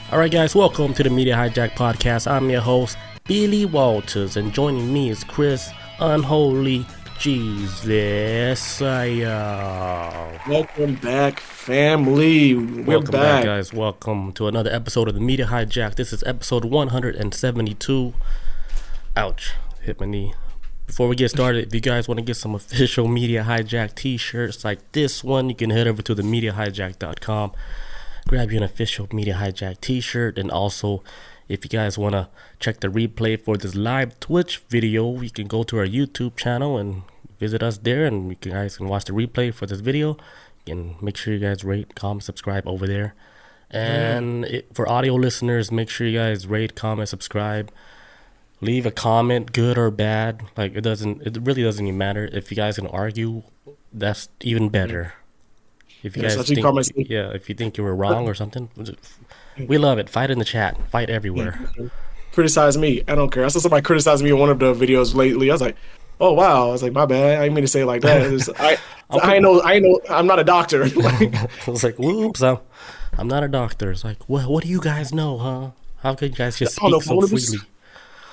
All right, guys, welcome to the Media Hijack Podcast. I'm your host, Billy Walters, and joining me is Chris Unholy Jesus. Welcome back, family. Welcome back, guys. Welcome to another episode of the Media Hijack. This is episode 172. Ouch, hit my knee. Before we get started, if you guys want to get some official Media Hijack t-shirts like this one, you can head over to themediahijack.com. Grab you an official Media Hijack t-shirt, and also if you guys want to check the replay for this live Twitch video, you can go to our YouTube channel and visit us there, and you guys can watch the replay for this video. And make sure you guys rate, comment, subscribe over there. And for audio listeners, make sure you guys rate, comment, subscribe. Leave a comment, good or bad. Like it really doesn't even matter. If you guys can argue, that's even better. If you guys think, if you think you were wrong or something, we love it. Fight in the chat. Fight everywhere. Criticize me. I don't care. I saw somebody criticize me in one of the videos lately. I was like, oh wow. I was like, my bad. I didn't mean to say it like that. I know. I'm not a doctor. I was like, whoops. I'm not a doctor. It's like, what do you guys know, huh? How can you guys just speak so freely?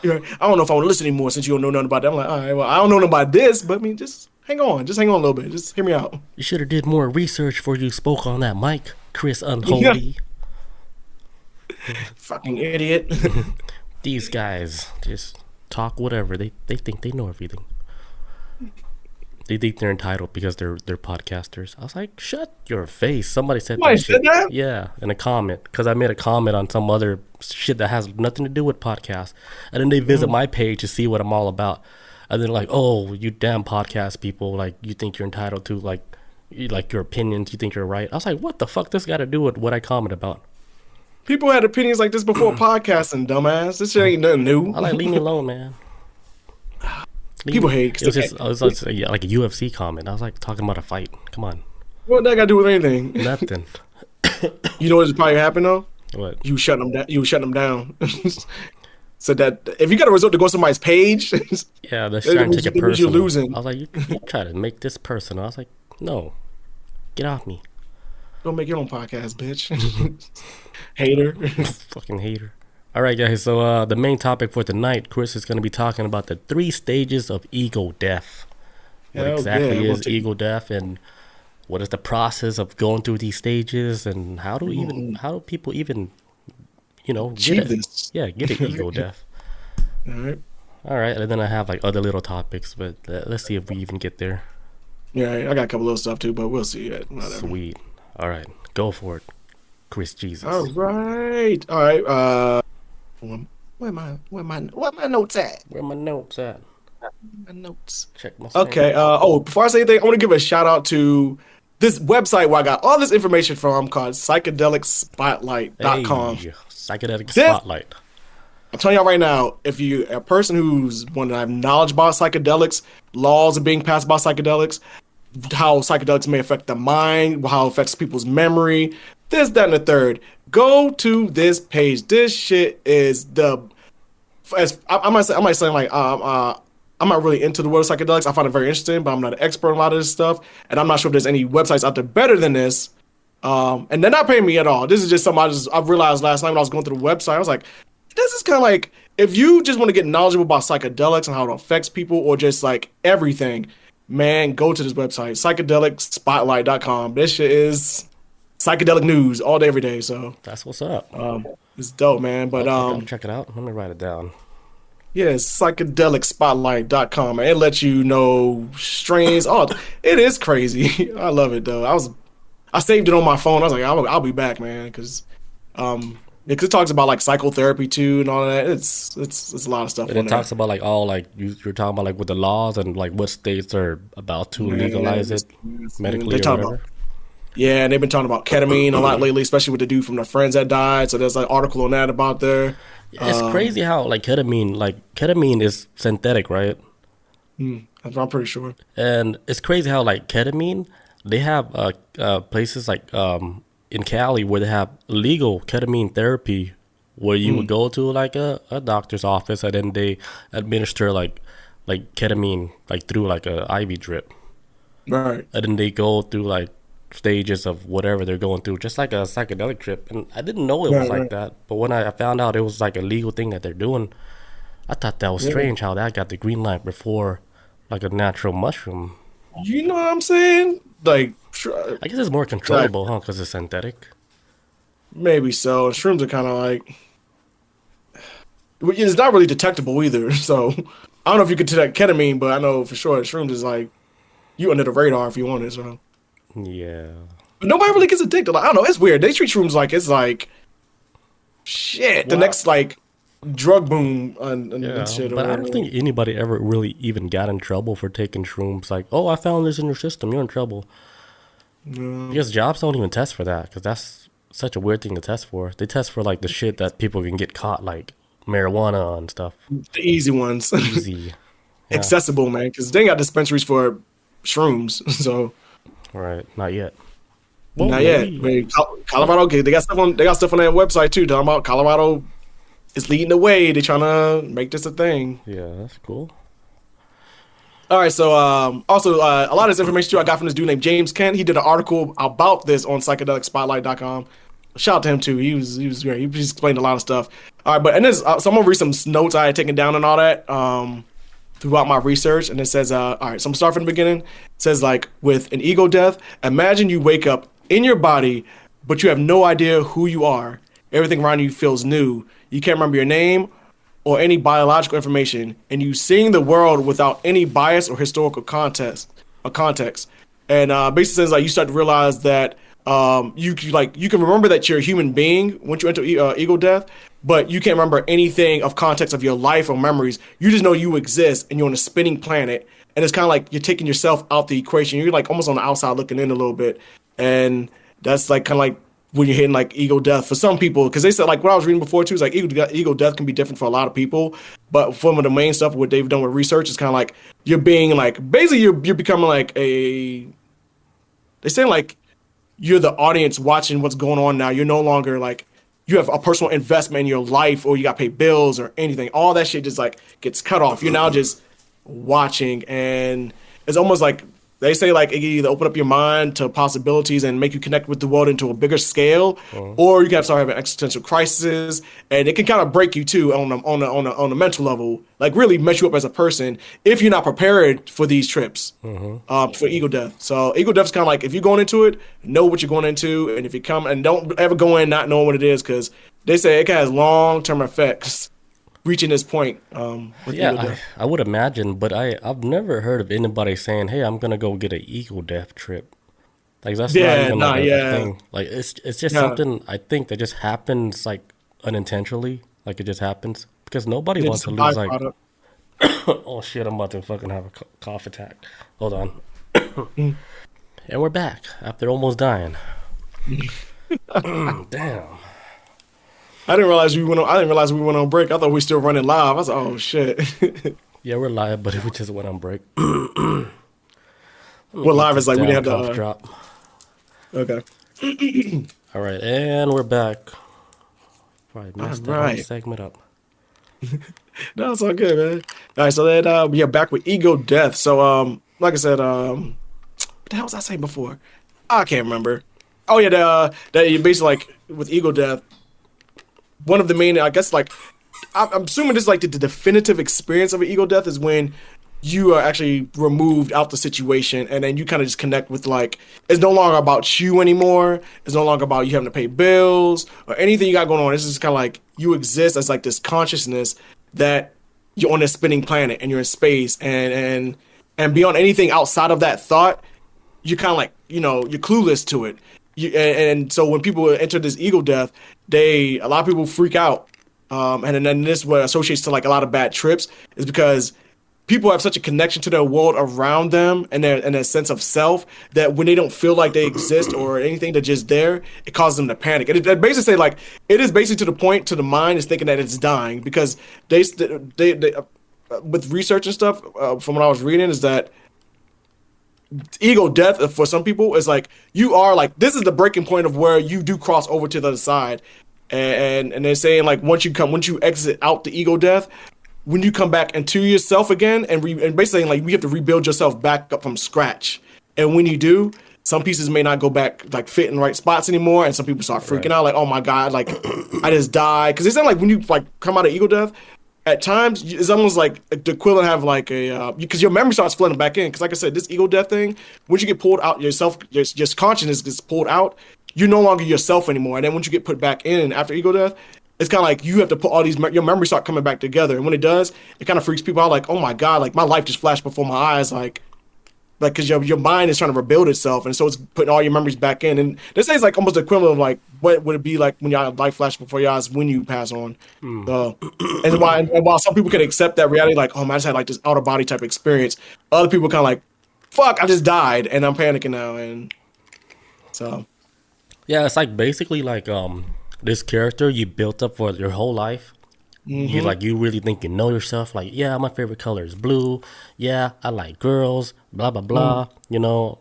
I don't know if I want to listen anymore since you don't know nothing about that. I'm like, all right, well, I don't know nothing about this, but I mean, just hang on a little bit. Just hear me out. You should have did more research before you spoke on that mic, Chris Unholy. Fucking idiot. These guys just talk whatever. They think they know everything. They think they're entitled because they're podcasters. I was like, shut your face. Somebody said that shit. That? Yeah, in a comment. Because I made a comment on some other shit that has nothing to do with podcasts. And then they visit my page to see what I'm all about. And they're like, oh, you damn podcast people. Like, you think you're entitled to, like your opinions. You think you're right. I was like, what the fuck this got to do with what I comment about? People had opinions like this before podcasting, dumbass. This shit ain't nothing new. I like, leave me alone, man. People hate. It was like a UFC comment. I was like talking about a fight. Come on. What that got to do with anything? Nothing. You know what's probably happened though? What? You shutting them down. So that if you got a result to go to somebody's page, yeah, they're trying to take it personal. You're losing. I was like, you try to make this personal. I was like, no, get off me. Don't make your own podcast, bitch. Hater. Fucking hater. All right, guys, so the main topic for tonight, Chris is going to be talking about the 3 stages of ego death. What exactly is ego death, and what is the process of going through these stages, and how do people even, achieve this? Yeah, get an ego death. All right, and then I have like other little topics, but let's see if we even get there. Yeah, I got a couple little stuff too, but we'll see. Whatever. Sweet. All right, go for it, Chris Jesus. All right. Where my notes at? Where my notes at? My notes. Check my. Okay. Before I say anything, I want to give a shout out to this website where I got all this information from called psychedelicspotlight.com. Hey, Psychedelic Spotlight. I'm telling y'all right now, if you're a person who's want to have knowledge about psychedelics, laws are being passed about psychedelics, how psychedelics may affect the mind, how it affects people's memory, this, that, and the third. Go to this page. This shit is I'm not really into the world of psychedelics. I find it very interesting, but I'm not an expert on a lot of this stuff, and I'm not sure if there's any websites out there better than this. And they're not paying me at all. This is just something I realized last night when I was going through the website. I was like, this is kind of like if you just want to get knowledgeable about psychedelics and how it affects people, or just like everything. Man, go to this website, psychedelicspotlight.com. This shit is psychedelic news all day, every day. So that's what's up. It's dope, man. But check it out. Let me write it down. Yeah, psychedelicspotlight.com. It lets you know strains. Oh, it is crazy. I love it though. I saved it on my phone. I was like, I'll be back, man, because it talks about like psychotherapy too and all that. It's a lot of stuff. And it talks about like all like you're talking about like with the laws and like what states are about to legalize it medically or whatever. Yeah, and they've been talking about ketamine a lot lately, especially with the dude from the Friends that died. So there's like an article on that about there. It's crazy how like ketamine is synthetic, right? I'm pretty sure. And it's crazy how like ketamine, they have places like in Cali where they have legal ketamine therapy, where you would go to like a doctor's office and then they administer like ketamine like through like a IV drip. Right. And then they go through like stages of whatever they're going through, just like a psychedelic trip. And I didn't know it was like that, but when I found out it was like a legal thing that they're doing, I thought that was strange how that got the green light before like a natural mushroom. You know what I'm saying? Like, I guess it's more controllable, huh? Because it's synthetic. maybe so. Shrooms are kind of like, it's not really detectable either. So I don't know if you could detect ketamine, but I know for sure that shrooms is like you under the radar if you want it. So Yeah. but nobody really gets addicted. Like, I don't know. It's weird. They treat shrooms like it's like shit. The Well, next like drug boom and yeah, shit. Or but I whatever. don't think anybody ever really even got in trouble for taking shrooms. Like, oh, I found this in your system, you're in trouble. Because jobs don't even test for that, because that's such a weird thing to test for. They test for like the shit that people can get caught, like marijuana and stuff. The easy ones, Easy. Yeah. accessible, man. Because they ain't got dispensaries for shrooms. So All right, not yet. Well, not yet. I maybe. mean, Colorado. Okay, they got stuff on. They got stuff on their website too. Talking about Colorado is leading the way. They're trying to make this a thing. Yeah, that's cool. All right, so also a lot of this information too I got from this dude named James Kent. He did an article about this on psychedelicspotlight.com. Shout out to him too. He was great. He explained a lot of stuff. All right, but and this, so I'm gonna read some notes I had taken down and all that throughout my research. And it says, all right, so I'm gonna start from the beginning. It says like with an ego death, imagine you wake up in your body, but you have no idea who you are. Everything around you feels new. You can't remember your name or any biological information, and you seeing the world without any bias or historical context. And basically says like you start to realize that you can remember that you're a human being once you enter ego death, but you can't remember anything of context of your life or memories. You just know you exist and you're on a spinning planet, and it's kind of like you're taking yourself out the equation. You're like almost on the outside looking in a little bit, and that's like kind of like when you're hitting like ego death for some people, because they said like what I was reading before too is like ego death can be different for a lot of people, but some of the main stuff what they've done with research is kind of like you're being like basically you're becoming like they say like you're the audience watching what's going on now. You're no longer like you have a personal investment in your life or you got to pay bills or anything. All that shit just like gets cut off. You're now just watching, and it's almost like they say like it can either open up your mind to possibilities and make you connect with the world into a bigger scale, or you can start having existential crises, and it can kind of break you too on a mental level, like really mess you up as a person if you're not prepared for these trips for ego death. So ego death is kind of like if you're going into it, know what you're going into, and if you come and don't ever go in not knowing what it is, because they say it has long-term effects reaching this point with ego Yeah, death. I would imagine, but I've never heard of anybody saying, "Hey, I'm gonna go get an ego death trip." Like that's not Yeah, even nah, like a yeah. thing. Like it's just Yeah. something I think that just happens like unintentionally. Like it just happens because nobody It's wants a to lose like byproduct. oh shit, I'm about to fucking have a cough attack. Hold on. Mm. And we're back after almost dying. Damn. I didn't realize we went on break. I thought we were still running live. I was like, oh shit. Yeah, we're live, but we just went on break. Well, live is like we didn't have cough the. drop. Okay. All right, and we're back. Right, messed that whole right. segment up. No, it's all good, man. All right, so then we are back with ego death. So like I said, what the hell was I saying before? I can't remember. Oh yeah, that you basically like with ego death. One of the main, I guess, like I'm assuming this is like the definitive experience of an ego death is when you are actually removed out the situation, and then you kind of just connect with like it's no longer about you anymore. It's no longer about you having to pay bills or anything you got going on. It's just kind of like you exist as like this consciousness that you're on this spinning planet and you're in space, and beyond anything outside of that thought, you're kind of like you're clueless to it. And so when people enter this ego death, a lot of people freak out, and then this what associates to like a lot of bad trips is because people have such a connection to their world around them and their sense of self that when they don't feel like they exist or anything, they're just there, it causes them to panic. And it basically say like it is basically to the point to the mind is thinking that it's dying because they with research and stuff from what I was reading is that ego death for some people is like you are like this is the breaking point of where you do cross over to the other side, and they're saying like once you exit out the ego death, when you come back into yourself again and basically like you have to rebuild yourself back up from scratch, and when you do, some pieces may not go back, like fit in the right spots anymore, and some people start freaking out, like, oh my god, like I just died. Because it's not like when you like come out of ego death, at times it's almost like the equivalent have like a because your memory starts flooding back in. Because like I said, this ego death thing, once you get pulled out, yourself, your consciousness gets pulled out, you're no longer yourself anymore. And then once you get put back in after ego death, it's kind of like you have to put all these your memories start coming back together. And when it does, it kind of freaks people out. Like, oh my god, like my life just flashed before my eyes, like because your mind is trying to rebuild itself, and so it's putting all your memories back in. And this is like almost the equivalent of like what would it be like when your life flashed before your eyes when you pass on. And while some people can accept that reality, like, oh man, I just had like this out of body type experience, other people kind of like, fuck, I just died and I'm panicking now. And so Yeah, it's like basically like this character you built up for your whole life. You really think you know yourself. Like, yeah, my favorite color is blue. Yeah, I like girls. Blah blah blah. You know,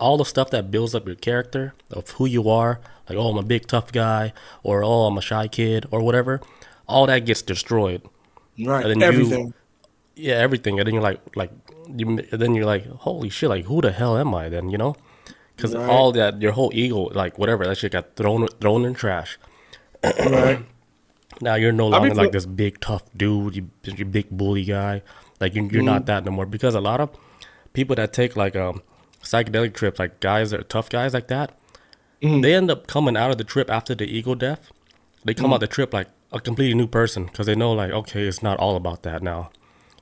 all the stuff that builds up your character of who you are. Like, oh, I'm a big tough guy, or oh, I'm a shy kid, or whatever. All that gets destroyed. Right. And then everything. Everything. And then then you're like, holy shit! Like, who the hell am I then? You know, because all that, your whole ego, like whatever, that shit got thrown in trash. Right. Now you're no longer like this big tough dude, you big bully guy. Like you're not that no more. Because a lot of people that take like psychedelic trips, like guys that are tough guys like that, they end up coming out of the trip after the ego death. They come out the trip like a completely new person because they know like, okay, it's not all about that now.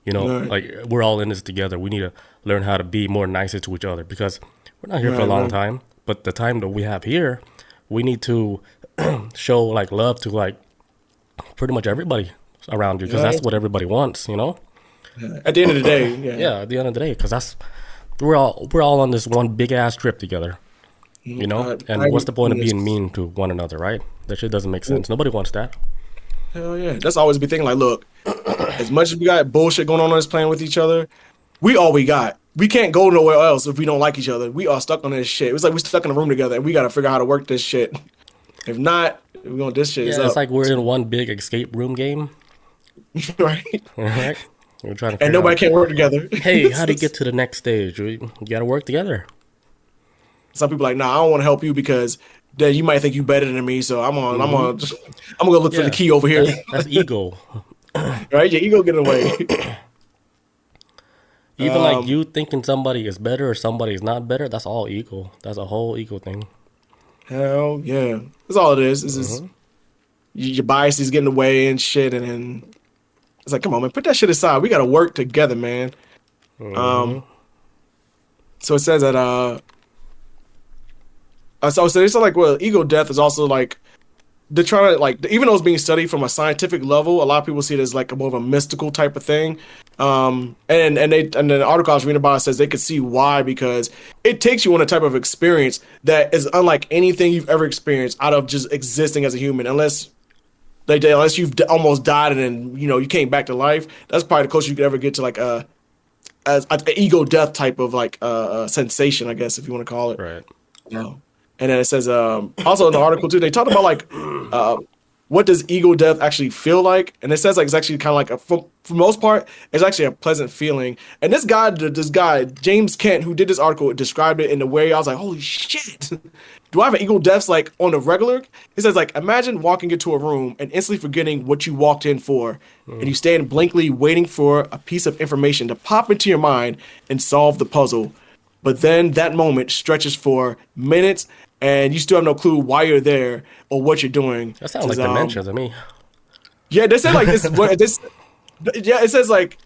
You know, like we're all in this together. We need to learn how to be more nicer to each other because we're not here for a long time. But the time that we have here, we need to show like love to like pretty much everybody around you because that's what everybody wants, you know. At the end of the day, at the end of the day, because we're all on this one big ass trip together, you know. And what's the point of being mean to one another, right? That shit doesn't make sense. Nobody wants that. Hell yeah, that's always be thinking like, look, as much as we got bullshit going on this planet with each other, we all we got. We can't go nowhere else if we don't like each other. We are stuck on this shit. It's like we're stuck in a room together, and we got to figure out how to work this shit. If not, we're gonna this shit. It's like we're in one big escape room game, right? Right. We're trying to, and nobody can work together. Hey, how do you get to the next stage? You got to work together. Some people are like, nah, I don't want to help you because then you might think you better than me. So I'm gonna go look for the key over here. That's ego, right? Your ego getting away. Even like you thinking somebody is better or somebody is not better. That's all ego. That's a whole ego thing. Hell yeah, that's all it is. It's just your bias is getting away and shit, and then it's like, come on, man, put that shit aside. We got to work together, man. So it says that so it's like, well, ego death is also like they're trying to like, even though it's being studied from a scientific level, a lot of people see it as like more of a mystical type of thing. And the article I was reading about says they could see why, because it takes you on a type of experience that is unlike anything you've ever experienced out of just existing as a human, unless you've almost died and then you came back to life. That's probably the closest you could ever get to like a ego death type of like sensation, I guess, if you want to call it. Right. And then it says also in the article too, they talked about like what does ego death actually feel like, and it says like it's actually kind of like for the most part it's actually a pleasant feeling. And this guy James Kent, who did this article, described it in a way I was like, holy shit. Do I have an ego deaths like on the regular? It says like, imagine walking into a room and instantly forgetting what you walked in for, and you stand blankly waiting for a piece of information to pop into your mind and solve the puzzle. But then that moment stretches for minutes, and you still have no clue why you're there or what you're doing. That sounds like dementia to me. Yeah, they said like this. Yeah, it says like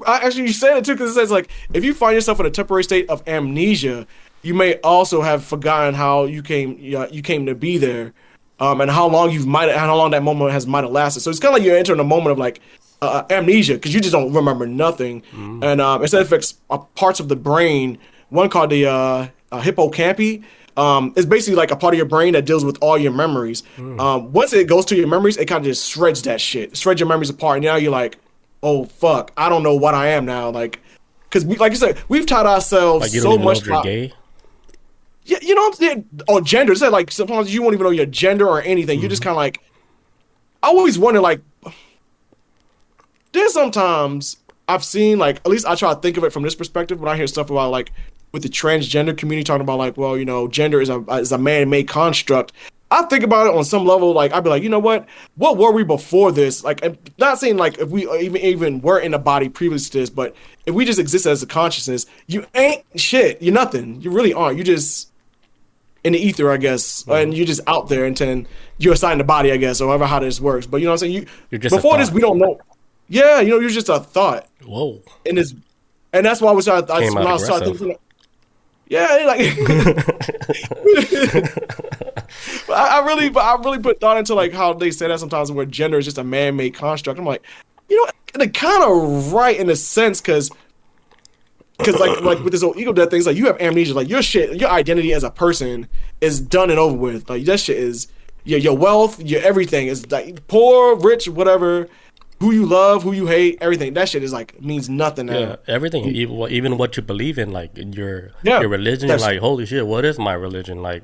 actually you said it too, because it says like if you find yourself in a temporary state of amnesia, you may also have forgotten how you came to be there, and how long that moment might have lasted. So it's kind of like you're entering a moment of like amnesia, because you just don't remember nothing. And it says affects parts of the brain. One called the hippocampi. It's basically like a part of your brain that deals with all your memories. Once it goes to your memories, it kind of just shreds that shit, shreds your memories apart. And now you're like, oh fuck, I don't know what I am now. Like, because like you said, we've taught ourselves like you so don't even much. Know if you're gay? Yeah, you know what I'm saying? Or gender. It's like sometimes you won't even know your gender or anything. You're just kind of like, I always wonder like, there's sometimes I've seen like, at least I try to think of it from this perspective when I hear stuff about like with the transgender community talking about like, well, gender is a man-made construct. I think about it on some level, like I'd be like, you know what were we before this? Like, I'm not saying like if we even were in a body previous to this, but if we just exist as a consciousness, you ain't shit. You're nothing. You really aren't. You just in the ether, I guess, and you're just out there until you're assigned a body, I guess, or however how this works. But you know what I'm saying? You're just before this, we don't know. Yeah, you're just a thought. Whoa. And that's why we started. When I started thinking. Yeah, like I really put thought into like how they say that sometimes where gender is just a man-made construct. I'm like, they're kind of right in a sense because like with this whole ego death thing, it's like you have amnesia, like your identity as a person is done and over with. Like that shit is your wealth, your everything is like poor, rich, whatever. Who you love, who you hate, everything. That shit is like means nothing now. Yeah, everything. Even what you believe in, like your religion. You're like, holy shit, what is my religion? Like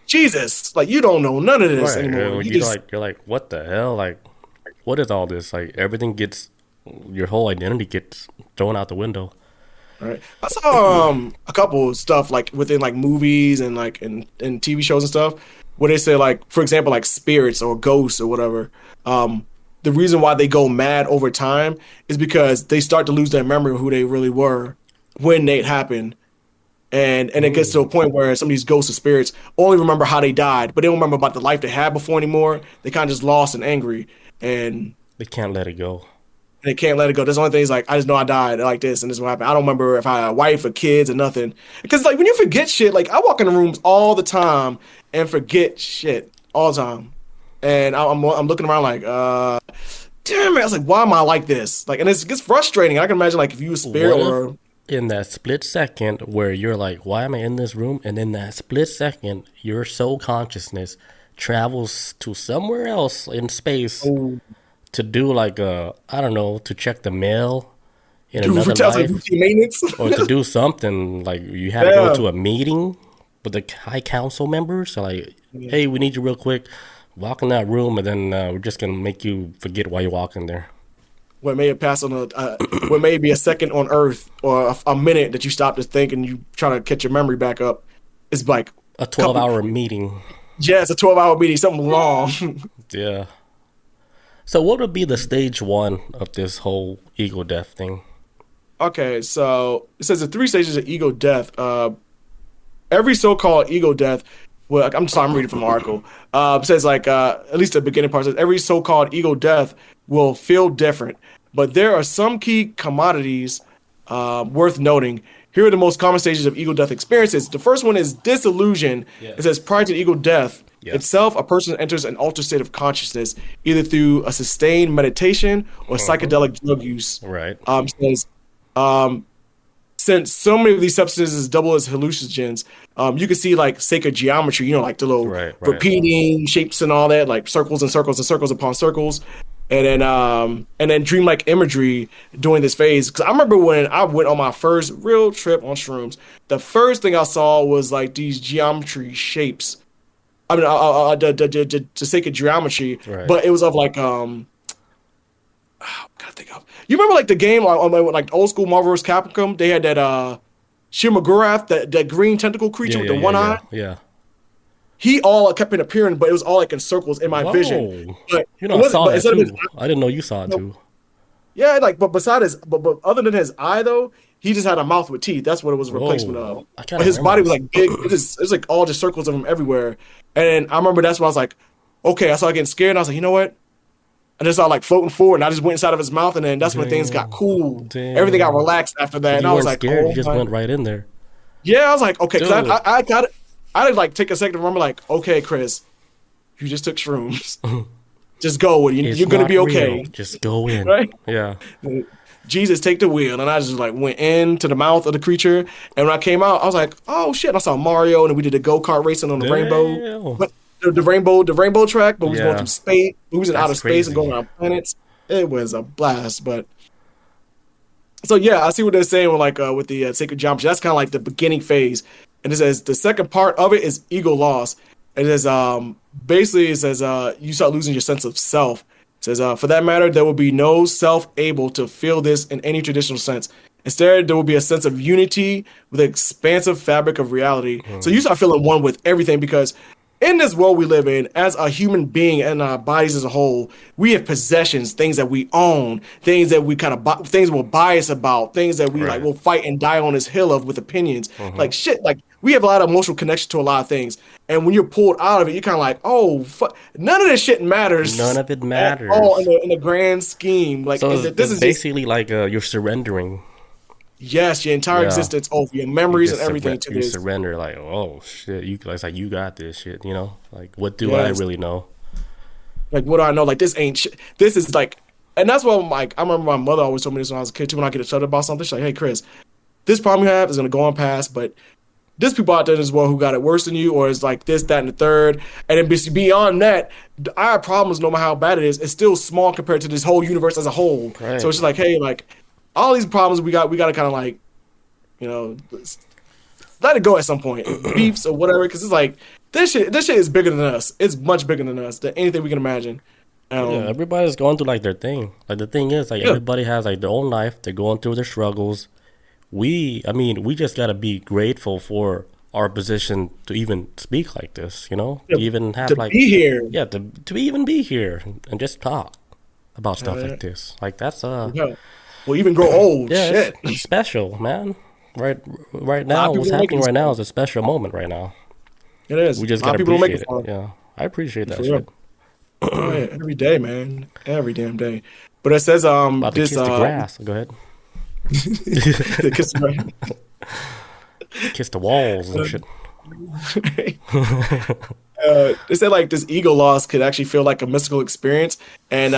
Jesus, like you don't know none of this anymore. You're like, what the hell? Like, what is all this? Like everything your whole identity gets thrown out the window. All right. I saw a couple of stuff like within like movies and like in TV shows and stuff where they say like, for example, like spirits or ghosts or whatever. The reason why they go mad over time is because they start to lose their memory of who they really were when it happened. And it gets to a point where some of these ghosts or spirits only remember how they died, but they don't remember about the life they had before anymore. They kind of just lost and angry. And they can't let it go. They can't let it go. There's only things like, I just know I died like this and this is what happened. I don't remember if I had a wife or kids or nothing. Because like when you forget shit, like I walk in the rooms all the time and forget all the time. And I'm looking around like, damn it. I was like, why am I like this? Like, and it gets frustrating. I can imagine like if you a spirit or in that split second where you're like, why am I in this room? And in that split second, your soul consciousness travels to somewhere else in space to do like I don't know, to check the mail in another life, or to do something like you had to go to a meeting with the high council members. So like, hey, we need you real quick. Walk in that room, and then we're just gonna make you forget why you're walking there. What may have passed on what may be a second on Earth or a minute that you stop to think and you try to catch your memory back up. It's like a 12-hour meeting. Yeah, it's a 12-hour meeting. Something long. Yeah. So what would be the stage one of this whole ego death thing? Okay, so it says the 3 stages of ego death. Every so-called ego death. Well, I'm reading from the article. It says like at least the beginning part says every so-called ego death will feel different, but there are some key commodities worth noting. Here are the most common stages of ego death experiences. The first one is disillusion. Yeah. It says prior to ego death itself, a person enters an altered state of consciousness either through a sustained meditation or psychedelic drug use. Right. Says since so many of these substances double as hallucinogens, you can see like sacred geometry, like the little repeating shapes and all that, like circles and circles and circles upon circles, and then dreamlike imagery during this phase. Because I remember when I went on my first real trip on shrooms, the first thing I saw was like these geometry shapes. I mean, the sacred geometry, but it was of like gotta think of. You remember like the game like old school Marvel vs. Capcom? They had that Shimagurath, that green tentacle creature with the one eye. Yeah. He all kept appearing, but it was all like in circles in my vision. But I saw that too. I didn't know you saw it too. Yeah, like but other than his eye though, he just had a mouth with teeth. That's what it was a replacement of. But his body was like big. It was like all just circles of him everywhere. And I remember that's when I was like, okay, I started getting scared. And I was like, you know what? I just saw like floating forward, and I just went inside of his mouth, and then that's when things got cool. Everything got relaxed after that, and I was like, scared. You just went right in there. Yeah, I was like, okay, because I got it. I did like take a second to remember, like, okay, Chris, you just took shrooms. Just go. You're gonna be okay. Real. Just go in. Right? Yeah. Jesus, take the wheel, and I just like went into the mouth of the creature, and when I came out, I was like, oh shit! And I saw Mario, and we did a go-kart racing on the rainbow. But the rainbow track, but we was going through space. We was in outer space and going around planets. It was a blast. But so yeah, I see what they're saying with the sacred geometry. That's kind of like the beginning phase. And it says the second part of it is ego loss. It says basically it says you start losing your sense of self. It says for that matter, there will be no self able to feel this in any traditional sense. Instead, there will be a sense of unity with an expansive fabric of reality. So Mm, you start feeling one with everything because in this world we live in, as a human being and our bodies as a whole, we have possessions, things that we own, things that we kind of things we're biased about, things that we like right. will fight and die on this hill of with opinions. Hmm. Like shit, like we have a lot of emotional connection to a lot of things. And when you're pulled out of it, you're kind of like, oh, none of this shit None matters of it at all matters. in the grand scheme. Like, So and it's this is just basically like you're surrendering. yes, your entire Yeah. existence over your You memories and just everything to you this. surrender like, oh shit, you it's like you got this shit, you know? Like what do I Yes. really know? Like, what do I know? Like, this ain't shit. This is like, and that's what I'm like. I remember my mother always told me this when I was a kid too. When I get upset about something, she's like, "Hey, Chris, this problem you have is gonna go on past, but there's people out there as well who got it worse than you, or is like this, that, and the third. And then beyond that, our problems, no matter how bad it is, it's still small compared to this whole universe as a whole. So Right. it's just like, hey, like all these problems we got to kind of like, you know, let it go at some point, beefs or whatever, because it's like this shit is bigger than us. It's much bigger than us, than anything we can imagine. Yeah, Um, everybody's going through like their thing. Like the thing is like yeah, everybody has like their own life. They're going through their struggles. I mean, we just gotta be grateful for our position to even speak like this, you know? To to, even to have like be here. yeah, to even be here and just talk about stuff Uh, like this. Like that's yeah. We'll even grow old. yeah, Shit. it's special, man. Right A lot now, of people what's don't make it happening this right now far. is a special moment right now. It is. We A just lot of gotta people don't make appreciate it it. far. Yeah. I appreciate For that real. shit. Oh yeah, every day, man. Every damn day. But it says About to this kiss the grass. Go ahead. because Kiss the walls and shit. they said like this ego loss could actually feel like a mystical experience, and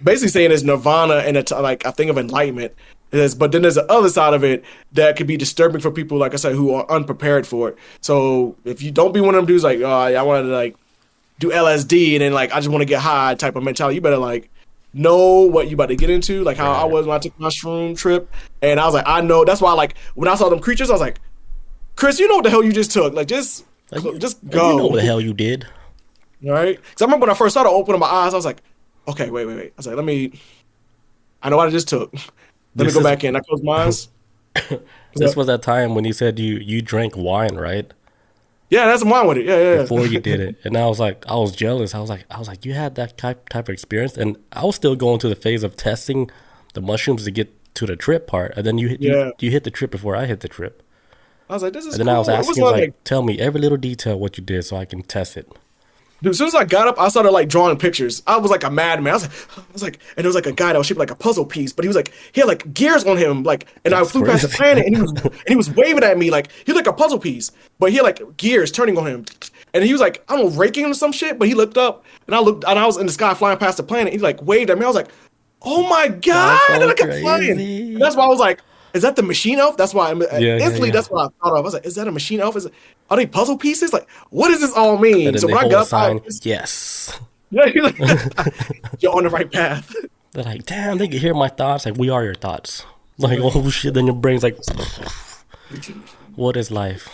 basically saying it's nirvana and it's like a thing of enlightenment. It is, but then there's the other side of it that could be disturbing for people, like I said, who are unprepared for it. So if you don't be one of them dudes like, oh, I wanted to like do LSD and then like I just want to get high type of mentality, you better like know what you about to get into. Like how I Right. was when I took my shroom trip, and I was like, I know. That's why like when I saw them creatures, I was like, Chris, you know what the hell you just took? Like just You know what the go. hell you did. All right. Because I remember when I first started opening my eyes, I was like, okay, wait. I was like, I know what I just took. Let me This go is back in. I closed my eyes. this was that time when you said you drank wine, right? Yeah, that's mine with it. Before you Yeah. did it. And I was like, I was jealous. I was like, you had that type of experience, and I was still going through the phase of testing the mushrooms to get to the trip part, and then Yeah. you hit the trip before I hit the trip. I was like, this is And then I was cool. It was asking like, like, tell me every little detail what you did so I can test it. dude, as soon as I got up, I started like drawing pictures. I was like a madman. And there was like a guy that was shaped like a puzzle piece, but he had like gears on him, like, and I That's flew past the crazy. planet, and he was waving at me like he looked like a puzzle piece, but he had like gears turning on him, and he was like I don't know raking or some shit, but he looked up, and I looked, and I was in the sky flying past the planet. He like waved at me. I was like, oh my That's god, and so I kept flying. And crazy. that's why I was like, is that the machine elf? That's why instantly Yeah. that's what I thought of. I was like, is that a machine elf? Are they puzzle pieces? Like, what does this all And mean? then So they when I hold a got up, sign, yes. yeah, you're, like, you're on the right path. They're like, damn, they can hear my thoughts. Like, we are your thoughts. Like, oh shit. Then your brain's like, what is life?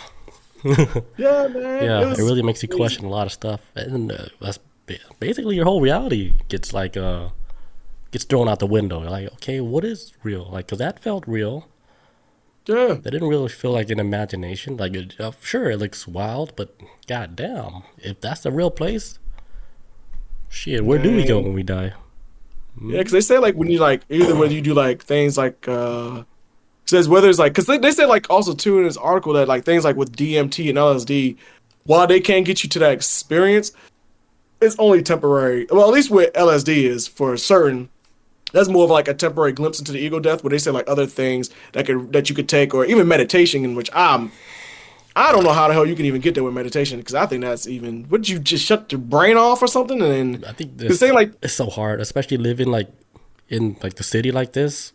Yeah, man. Yeah, It it was really makes you crazy. question a lot of stuff, and that's basically your whole reality gets like gets thrown out the window. You're like, okay, what is real? Like, cause that felt real. Yeah. That didn't really feel like an imagination. Like, sure, it looks wild, but goddamn, if that's the real place, shit, where do we go Man. when we die? Yeah, because they say like when you like either whether you do like things like says whether it's like because they say like also too in this article that like things like with DMT and LSD, while they can get you to that experience, it's only temporary. Well, at least with LSD is for certain. That's more of like a temporary glimpse into the ego death, where they say like other things that you could take, or even meditation, in which I don't know how the hell you can even get there with meditation because I think that's even would you just shut your brain off or something and then I think because this say like it's so hard, especially living like in like the city like this.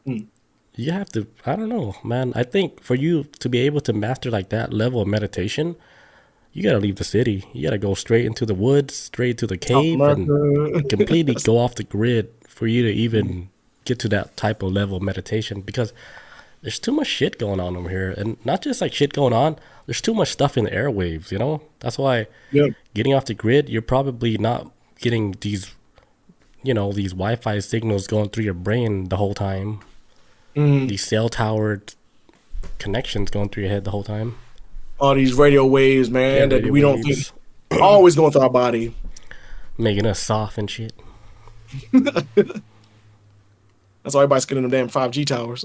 mm, You have to, I don't know, man. I think for you to be able to master like that level of meditation, you gotta leave the city. You gotta go straight into the woods, straight to the South cave, and America, completely go off the grid for you to even get to that type of level of meditation because there's too much shit going on over here. And not just like shit going on, there's too much stuff in the airwaves, you know? That's why yeah, getting off the grid, you're probably not getting these, these Wi Fi signals going through your brain the whole time. These cell tower connections going through your head the whole time. All these radio waves, man, that we don't think always going through our body, making us soft and shit. That's why everybody's getting them damn 5G towers.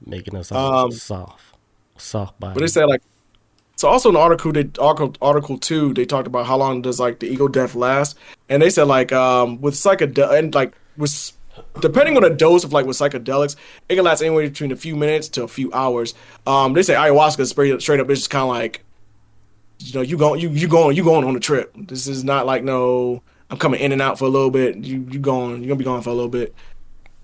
Making us all soft body. But they said like, so also in the article 2, they talked about how long does like the ego death last, and they said like with psychedelic and like with depending on the dose of like with psychedelics, it can last anywhere between a few minutes to a few hours. They say ayahuasca is straight up. It's just kind of like, you know, you going on a trip. This is not like no, I'm coming in and out for a little bit. You're gonna be gone for a little bit.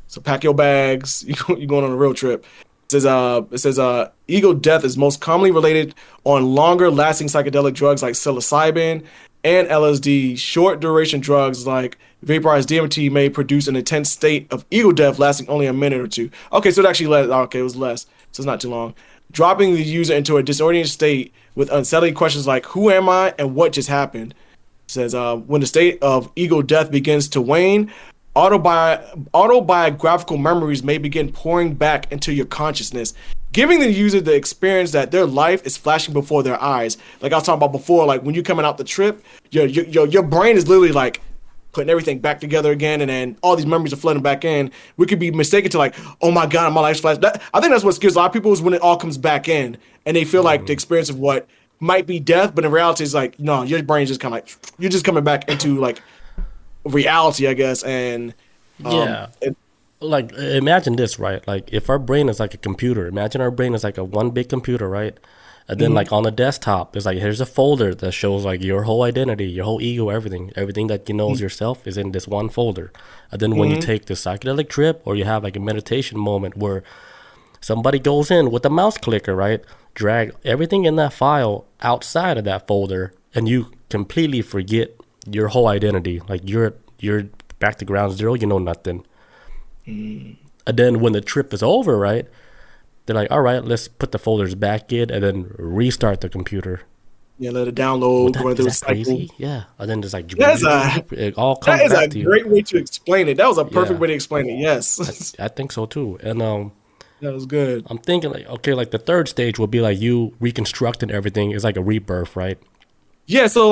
So pack your bags. You're going on a real trip. It says ego death is most commonly related on longer lasting psychedelic drugs like psilocybin and LSD. Short duration drugs like vaporized DMT may produce an intense state of ego death lasting only a minute or two. Okay, so it actually it was less. So it's not too long. Dropping the user into a disoriented state with unsettling questions like who am I and what just happened. It says when the state of ego death begins to wane, autobiographical memories may begin pouring back into your consciousness, giving the user the experience that their life is flashing before their eyes. Like I was talking about before, like when you're coming out the trip, your brain is literally like putting everything back together again, and then all these memories are flooding back in. We could be mistaken to like, oh my God, my life's flash. I think that's what scares a lot of people is when it all comes back in, and they feel like the experience of what might be death, but in reality, it's like, no, your brain's just kind of like, you're just coming back into like reality, I guess. And like imagine this, right? Like if our brain is like a computer, imagine our brain is like a one big computer, right? And then like on the desktop, it's like here's a folder that shows like your whole identity, your whole ego, everything that you know as yourself is in this one folder. And then when you take the psychedelic trip, or you have like a meditation moment where somebody goes in with a mouse clicker, right? Drag everything in that file outside of that folder, and you completely forget your whole identity. Like you're back to ground zero, you know nothing. And then when the trip is over, right, they're like, all right, let's put the folders back in and then restart the computer. Yeah, let it download. Is that crazy? Yeah. And then just like it all comes back to you. That is a great way to explain it. That was a perfect way to explain it. Yes. I think so too. And that was good. I'm thinking like, okay, like the third stage would be like you reconstructing everything. It's like a rebirth, right? Yeah, so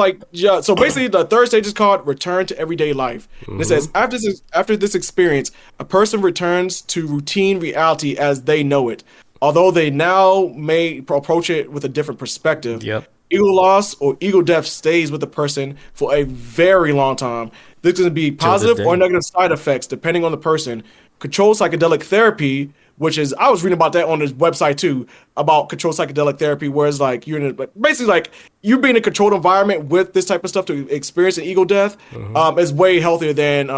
basically the third stage is called return to everyday life. And it says after this experience, a person returns to routine reality as they know it, although they now may approach it with a different perspective. Yep. Ego loss or ego death stays with the person for a very long time. This can be positive or negative side effects depending on the person. Controlled psychedelic therapy, which is, I was reading about that on this website too, about controlled psychedelic therapy, where it's like you're in basically like you being in a controlled environment with this type of stuff to experience an ego death is way healthier than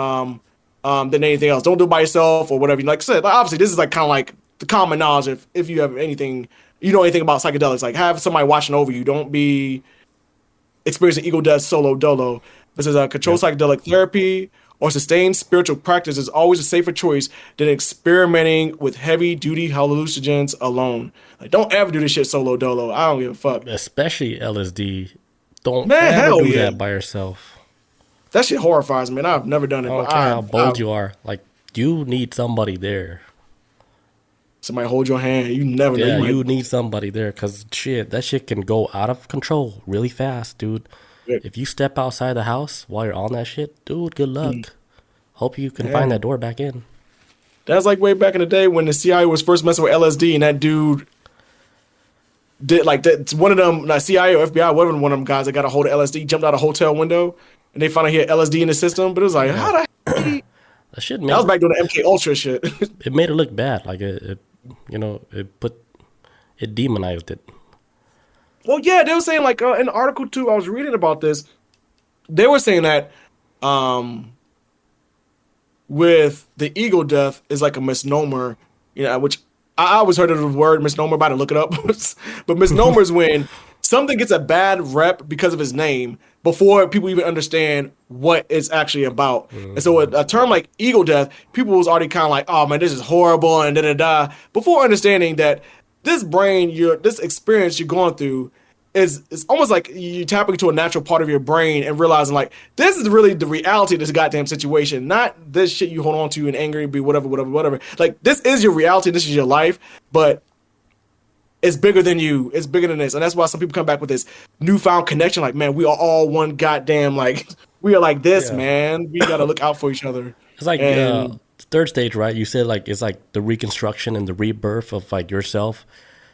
anything else. Don't do it by yourself or whatever. Like I said, obviously this is like kind of like the common knowledge if you have anything, you know anything about psychedelics. Like have somebody watching over you. Don't be experiencing ego death solo dolo. This is a controlled psychedelic therapy or sustained spiritual practice is always a safer choice than experimenting with heavy-duty hallucinogens alone. Like, don't ever do this shit solo dolo. I don't give a fuck. Especially LSD. Don't ever do that by yourself. That shit horrifies me, and I've never done it. I don't care how bold you are. Like, you need somebody there. Somebody hold your hand. You never know. Yeah, you need somebody there because that shit can go out of control really fast, dude. If you step outside the house while you're on that shit, dude, good luck. Hope you can find that door back in. That's like way back in the day when the CIA was first messing with LSD, and that dude did like that. One of them, not CIA or FBI, whatever, one of them guys that got a hold of LSD, jumped out a hotel window, and they found out he had LSD in the system. But it was like, how the heck? That shit. That was back doing the MK Ultra shit. It made it look bad. Like it demonized it. Well, yeah, they were saying like in Article 2, I was reading about this. They were saying that with the ego death is like a misnomer, which I always heard of the word misnomer, but I didn't look it up. But misnomer is when something gets a bad rep because of its name before people even understand what it's actually about. And so a term like ego death, people was already kind of like, oh man, this is horrible and da-da-da, before understanding that this brain, this experience you're going through is it's almost like you tapping into a natural part of your brain and realizing like this is really the reality of this goddamn situation, not this shit you hold on to and angry, be whatever. Like this is your reality, this is your life, but it's bigger than you. It's bigger than this, and that's why some people come back with this newfound connection. Like, man, we are all one goddamn like we are like this, Yeah. man. We gotta look out for each other. It's like And third stage, right? You said like it's like the reconstruction and the rebirth of like yourself.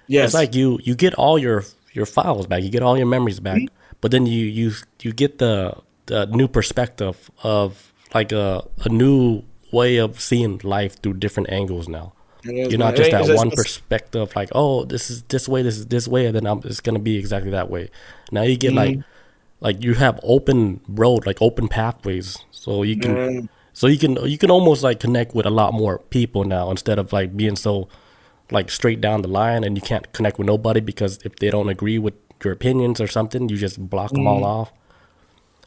It's yes, like you get all your files back, you get all your memories back, but then you get the new perspective of like a new way of seeing life through different angles now. it is, You're man. not just that one It's- perspective, like, oh, this is this way, this is this way, and then it's gonna be exactly that way. Now you get like you have open road, like open pathways, so you can man, you can almost like connect with a lot more people now instead of like being so like straight down the line, and you can't connect with nobody because if they don't agree with your opinions or something, you just block them all off.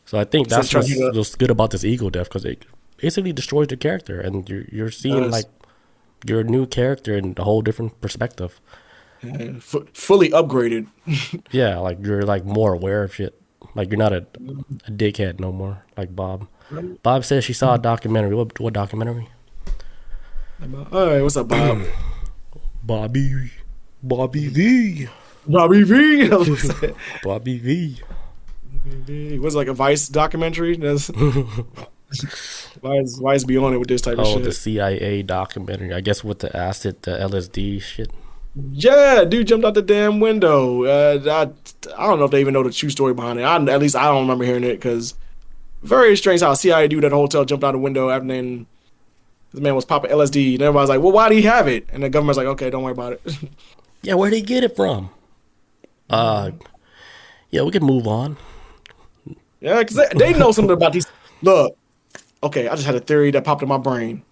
So I think so that's trying to what's good about this ego death, because it basically destroys the character, and you're seeing Does. like your new character in a whole different perspective. fully upgraded. Yeah, like you're like more aware of shit. Like you're not a dickhead no more, like Bob. Bob says she saw a documentary. What documentary? All right, what's up, Bob? Bobby V. Bobby V. Bobby V. It was like a Vice documentary. That's Vice be on it with this type of Oh, shit. the CIA documentary. I guess with the acid, the LSD shit. Yeah, dude jumped out the damn window. I don't know if they even know the true story behind it. At least I don't remember hearing it because very strange how a CIA dude at a hotel jumped out the window after then this man was popping LSD and everybody's like, well, why do he have it? And the government's like, okay, don't worry about it. Yeah, where'd he get it from? Yeah, we can move on. Yeah, because they know something about these. Look, okay, I just had a theory that popped in my brain.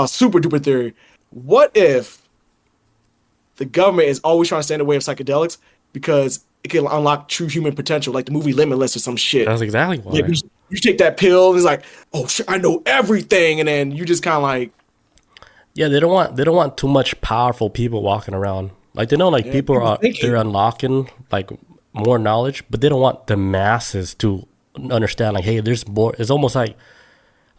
Super duper theory. What if the government is always trying to stand in the way of psychedelics because it can unlock true human potential, like the movie Limitless or some shit? That's exactly why. Like, you take that pill and it's like, oh shit, I know everything, and then you just kind of like, Yeah, they don't want too much powerful people walking around. Like they know like people people are thinking. they're unlocking like more knowledge, but they don't want the masses to understand like, hey, there's more. It's almost like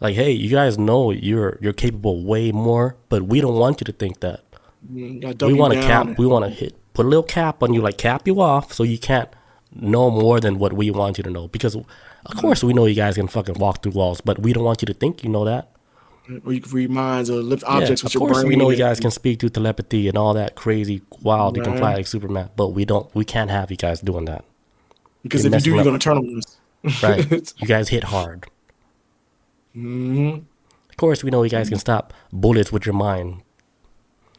hey, you guys know you're capable way more, but we don't want you to think that. We want to cap. We want to put a little cap on you, like cap you off, so you can't know more than what we want you to know. Because of course we know you guys can fucking walk through walls, but we don't want you to think you know that. or you can read minds or lift Yeah, objects of with your course brain. we know you guys can speak through telepathy and all that crazy wild. You can fly like Superman, but we can't have you guys doing that. because you're if you do, messing you're up. gonna turn on us. Right? You guys hit hard. Of course we know you guys can stop bullets with your mind.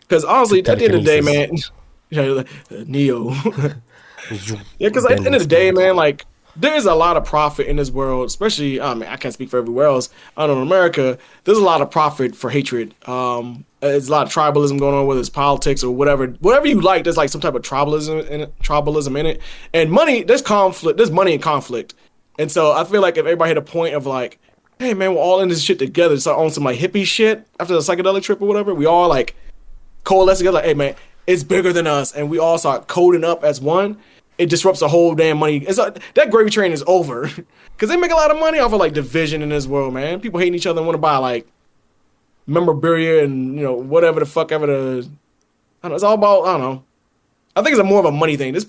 Because honestly, at the end of the day, man, Telekinesis. you know, Neo. Yeah, because at the end of the day, man, like there's a lot of profit in this world, especially I mean, I can't speak for everywhere else. I know in America, there's a lot of profit for hatred. There's a lot of tribalism going on, whether it's politics or whatever you like. There's like some type of tribalism in it, and money. There's conflict. There's money in conflict, and so I feel like if everybody hit a point of like, hey man, we're all in this shit together, so on some like hippie shit after the psychedelic trip or whatever, we all like coalesce together. Like, hey man, it's bigger than us, and we all start coding up as one. It disrupts the whole damn money. It's like, that gravy train is over because they make a lot of money off of like division in this world, man. People hating each other and want to buy like memorabilia and whatever the fuck ever the. I don't know. It's all about I don't know. I think it's more of a money thing. This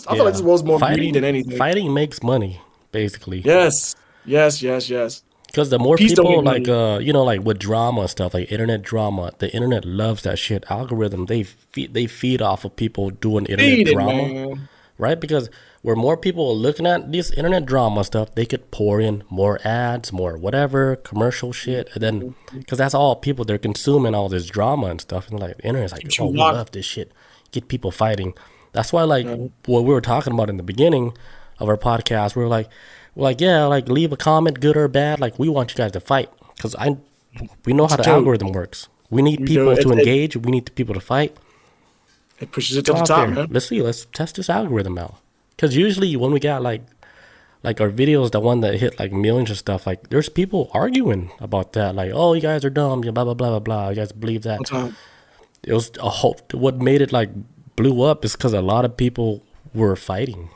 I feel like this world's more greedy than anything. Fighting makes money, basically. Yes. Because the more Peace don't people make like like with drama and stuff, like internet drama, the internet loves that shit. Algorithm, they feed off of people doing internet Feed it, drama. man. Right? Because where more people are looking at this internet drama stuff, they could pour in more ads, more whatever, commercial shit. And then, because that's all people, they're consuming all this drama and stuff. And like, the internet's like, oh, we love this shit. Get people fighting. That's why, like, what we were talking about in the beginning of our podcast, we're like, yeah, like, leave a comment, good or bad. Like, we want you guys to fight. Because we know how the algorithm works. We need people to engage. We need people to fight. It pushes it to the top, man. Let's test this algorithm out. Because usually when we got like our videos, the one that hit like millions of stuff, like there's people arguing about that. Like, oh, you guys are dumb, blah, blah, blah, blah, blah. You guys believe that. It was what made it like blew up is because a lot of people were fighting.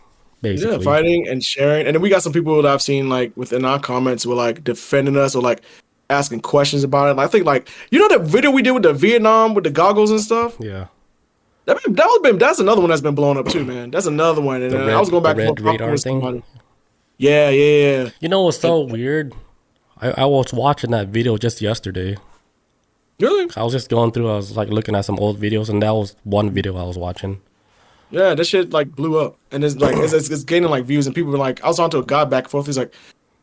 Yeah, basically. fighting and sharing. And then we got some people that I've seen like within our comments were like defending us or like asking questions about it. And I think like that video we did with the Vietnam with the goggles and stuff? Yeah. That's another one that's been blown up too, man. That's another one. And I was going The back and red forth talking radar with thing. somebody. Yeah, yeah, yeah. You know what's so weird? I was watching that video just yesterday. Really? I was just going through, I was like looking at some old videos, and that was one video I was watching. Yeah, that shit like blew up. And it's like it's gaining like views and people been like I was talking to a guy back and forth, he's like,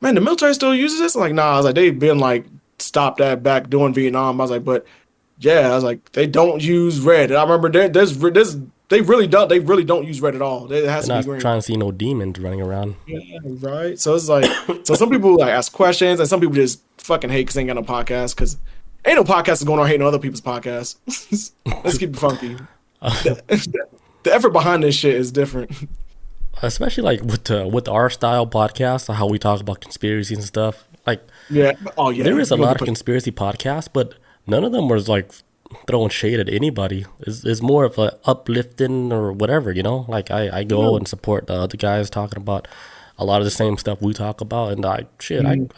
man, the military still uses this? I'm like, nah, I was like, they've been like stopped that back during Vietnam. I was like, but yeah, I was like, they don't use red. And I remember they really don't use red at all. It has They're to be not green. trying to see no demons running around. Yeah, right. So it's like, so some people like ask questions, and some people just fucking hate because they ain't got no podcast. Because ain't no podcast going on hating on other people's podcasts. Let's keep it funky. The effort behind this shit is different. Especially like with our style podcast, how we talk about conspiracies and stuff. Like, Yeah. Oh yeah. there is a You lot put- of conspiracy podcasts, but none of them was like throwing shade at anybody. It's more of a uplifting or whatever, you know. Like I go and support the other guys talking about a lot of the same stuff we talk about, and I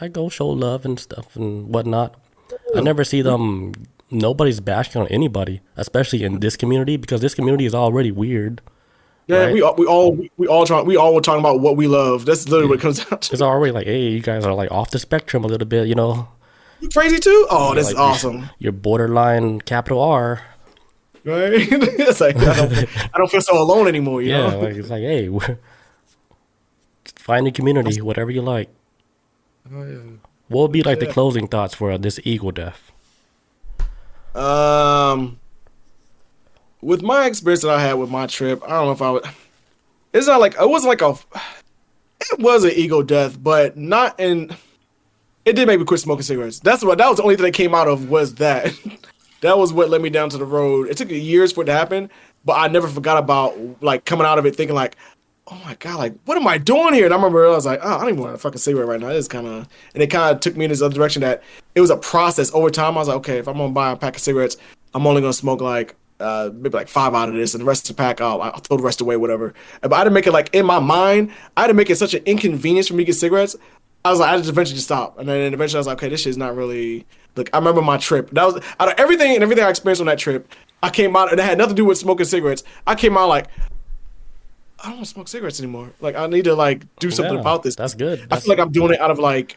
go show love and stuff and whatnot. I never see them. Nobody's bashing on anybody, especially in this community, because this community is already weird. Yeah, right? we all were talking about what we love. That's literally what it comes down to. It's already like, hey, you guys are like off the spectrum a little bit, you know. You crazy too? Oh, this is Like, awesome. You're borderline capital R. Right? It's like I don't feel so alone anymore. You Yeah, know? like it's like, hey, find a community, whatever you like. Oh yeah. What would be like the closing thoughts for this ego death? With my experience that I had with my trip, I don't know if I would. It's not like it wasn't like a. It was an ego death, but not in. It did make me quit smoking cigarettes. That was the only thing that came out of was that. That was what led me down to the road. It took years for it to happen, but I never forgot about like coming out of it thinking like, oh my god, like what am I doing here? And I remember I was like, oh, I don't even want a fucking cigarette right now. It's kind of, and it kind of took me in this other direction that it was a process over time. I was like, okay, if I'm gonna buy a pack of cigarettes, I'm only gonna smoke like maybe like 5 out of this, and the rest of the pack, I'll throw the rest away, whatever. But I had to make it like in my mind, I had to make it such an inconvenience for me to get cigarettes. I was like, I just eventually just stopped, and then eventually I was like, okay, this shit's not really. Look, I remember my trip. That was out of everything I experienced on that trip. I came out, and it had nothing to do with smoking cigarettes. I came out like, I don't want to smoke cigarettes anymore. Like, I need to like do something Yeah, about this. that's good. I feel like I'm doing it out of like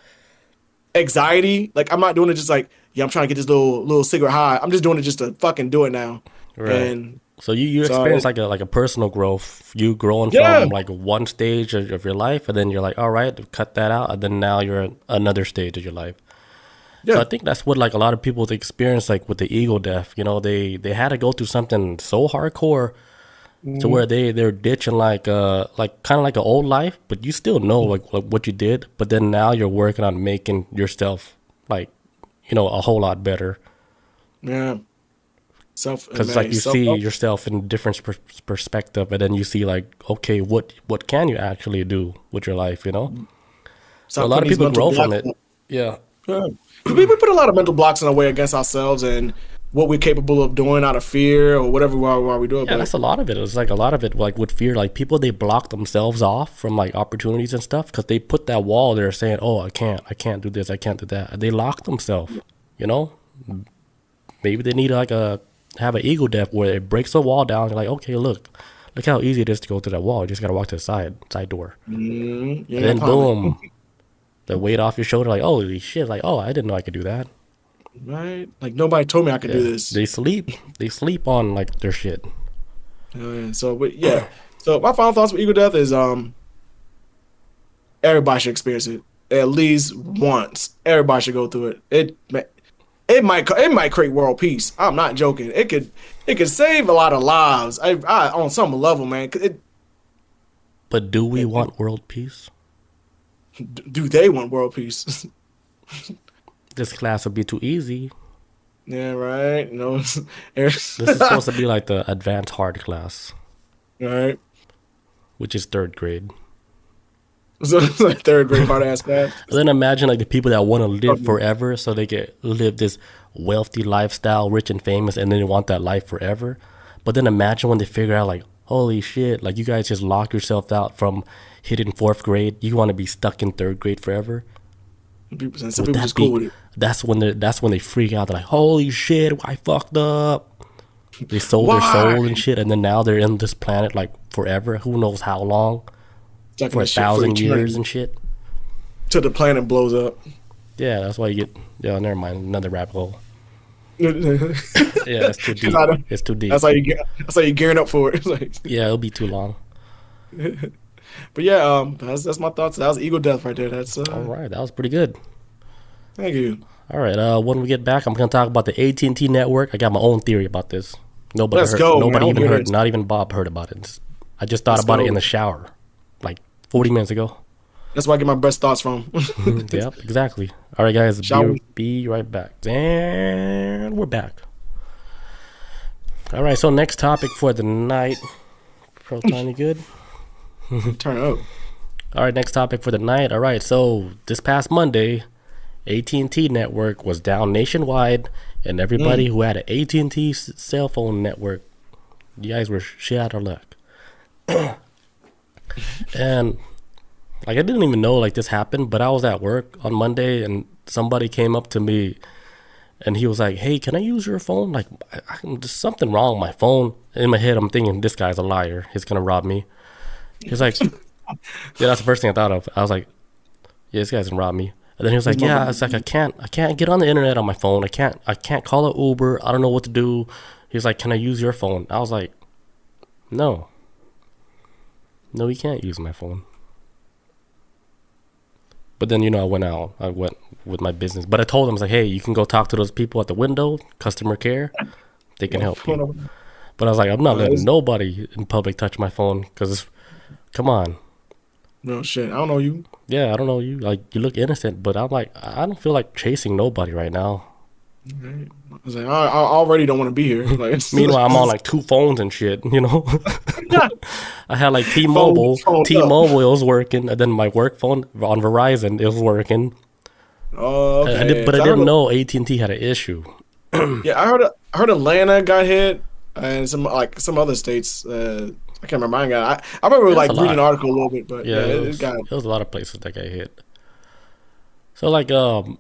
anxiety. Like, I'm not doing it just like, yeah, I'm trying to get this little cigarette high. I'm just doing it just to fucking do it now. Right. And So you So- experience like a personal growth. You growing Yeah. from like one stage of your life, and then you're like, all right, cut that out, and then now you're at another stage of your life. So Yeah. I think that's what like a lot of people experience like with the ego death. You know, they had to go through something so hardcore to where they're ditching like kind of like an old life, but you still know like what you did, but then now you're working on making yourself like a whole lot better. yeah, Because like you see yourself in different perspective, and then you see like, okay, what can you actually do with your life? So a lot of people grow from it. Yeah. Yeah. We put a lot of mental blocks in our way against ourselves and what we're capable of doing out of fear or whatever while we do it. Yeah, But that's a lot of it. It's like a lot of it, like with fear, like people, they block themselves off from like opportunities and stuff because they put that wall there saying, oh, I can't do this, I can't do that. They lock themselves, Maybe they need like have an ego death where it breaks the wall down. You're like, okay, look how easy it is to go through that wall. You just got to walk to the side door. yeah, And then boom, the weight off your shoulder, like, holy shit, like, oh, I didn't know I could do that. right? Like nobody told me I could do this. They sleep on like their shit. Oh, yeah. So, but yeah. So my final thoughts with ego death is everybody should experience it at least once. Everybody should go through it. It might create world peace. I'm not joking. It could save a lot of lives. I on some level, man. But do we want world peace? Do they want world peace? This class would be too easy. Yeah, right. No, This is supposed to be like the advanced hard class, right. which is 3rd grade. So it's like 3rd grade hard ass class. But then imagine like the people that want to live forever, so they can live this wealthy lifestyle, rich and famous, and then they want that life forever. But then imagine when they figure out like, holy shit, like you guys just locked yourself out from hitting fourth grade. You want to be stuck in third grade forever? Some people just cool with it. That's when they freak out. They're like, holy shit, I fucked up. They sold their Why? soul and shit, and then now they're in this planet like forever. Who knows how long? Stuck in For this shit 1,000 years eternity. and shit. Till the planet blows up. Yeah, that's why you get. Yeah, never mind. Another rabbit hole. that's Yeah, that's too deep. how the- It's too deep. how you get. That's how you gearing up for it. It's like, Yeah, it'll be too long. but yeah, that's my thoughts. That was Eagle Death right there. That's All right, that was pretty good. thank you. All right, when we get back, I'm gonna talk about the AT&T network. I got my own theory about this. Nobody Let's heard. go, man. Nobody I even wanna hear heard. this. Not even Bob heard about it. I just thought Let's about it go. in the shower, like 40 minutes ago. That's where I get my best thoughts from. Yep, exactly. All right, guys, Shower. be right back. And we're back. All right, so next topic for the night. Proton, you good? Turn up. All right, next topic for the night. All right, so this past Monday, AT&T network was down nationwide, and everybody who had an AT&T cell phone network, you guys were shit out of luck. And like I didn't even know like this happened, but I was at work on Monday, and somebody came up to me, and he was like, "Hey, can I use your phone? Like, there's something wrong with my phone." In my head, I'm thinking, "This guy's a liar. He's gonna rob me." He's like, "Yeah, that's the first thing I thought of." I was like, "Yeah, this guy's gonna rob me." And then he was like, "Yeah, it's like I can't get on the internet on my phone. I can't call an Uber. I don't know what to do." He was like, "Can I use your phone?" I was like, "No, you can't use my phone." But then, I went out. I went with my business. But I told him, I was like, "Hey, you can go talk to those people at the window, customer care. They can help you." But I was like, I'm not letting nobody in public touch my phone because, come on. No shit. I don't know you. Yeah, I don't know you. Like, you look innocent, but I'm like, I don't feel like chasing nobody right now. I was like, I already don't want to be here. Like, Meanwhile, I'm on like 2 phones and shit, I had like T-Mobile. Phone T-Mobile, it was working. And then my work phone on Verizon, it was working. Oh, okay. I didn't know AT&T had an issue. Yeah, I heard Atlanta got hit and some other states. I can't remember. I remember That's like a reading lot. an article a little bit, but Yeah, yeah, it got. was a lot of places that got hit. So like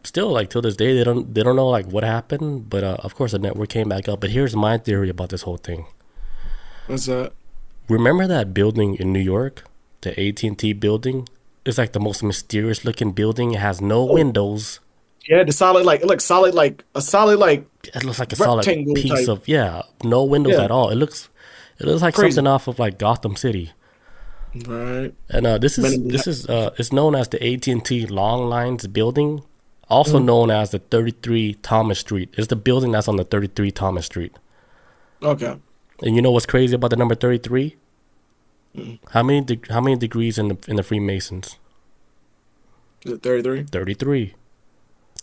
still like till this day they don't know like what happened, but of course the network came back up. But here's my theory about this whole thing. What's that? Remember that building in New York, the AT&T building? It's like the most mysterious looking building. It has no windows. Yeah, the solid it looks solid like a solid like It looks like a solid rectangle piece type. of no windows Yeah. at all. It looks like Crazy. something off of like Gotham City. right. And this is it's known as the AT&T Long Lines building, also known as the 33 Thomas Street. It's the building that's on the 33 Thomas Street. Okay. And you know what's crazy about the number 33? How many degrees in the Freemasons? Is it 33? 33.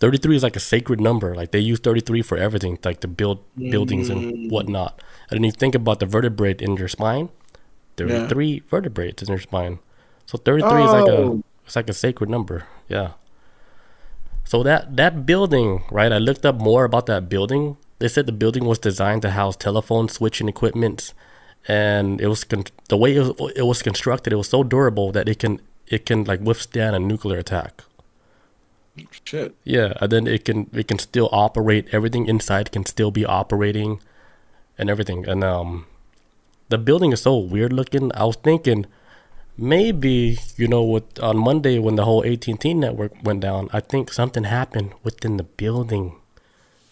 33 is like a sacred number. Like they use 33 for everything, like to build buildings and whatnot. And then you think about the vertebrae in your spine. 33 vertebrae in your spine. So 33 is like a sacred number. Yeah. So that building, right? I looked up more about that building. They said the building was designed to house telephone switching equipment, and it was the way it was constructed. It was so durable that it can like withstand a nuclear attack. Shit. Yeah, and then it can still operate. Everything inside can still be operating, and everything. And the building is so weird looking. I was thinking maybe on Monday when the whole AT&T network went down, I think something happened within the building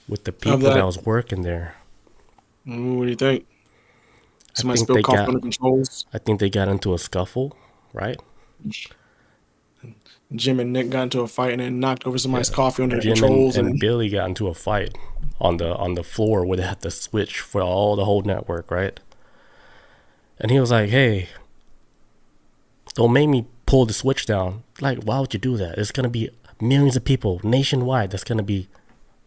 with the people that was working there. What do you think? Somebody think spilled they coffee got- on the controls. I think they got into a scuffle, right? Jim and Nick got into a fight and then knocked over somebody's coffee under the Jim controls. and Billy got into a fight on the floor where they had to switch for the whole network, right? And he was like, "Hey, don't make me pull the switch down. Like, why would you do that? It's gonna be millions of people nationwide. That's gonna be,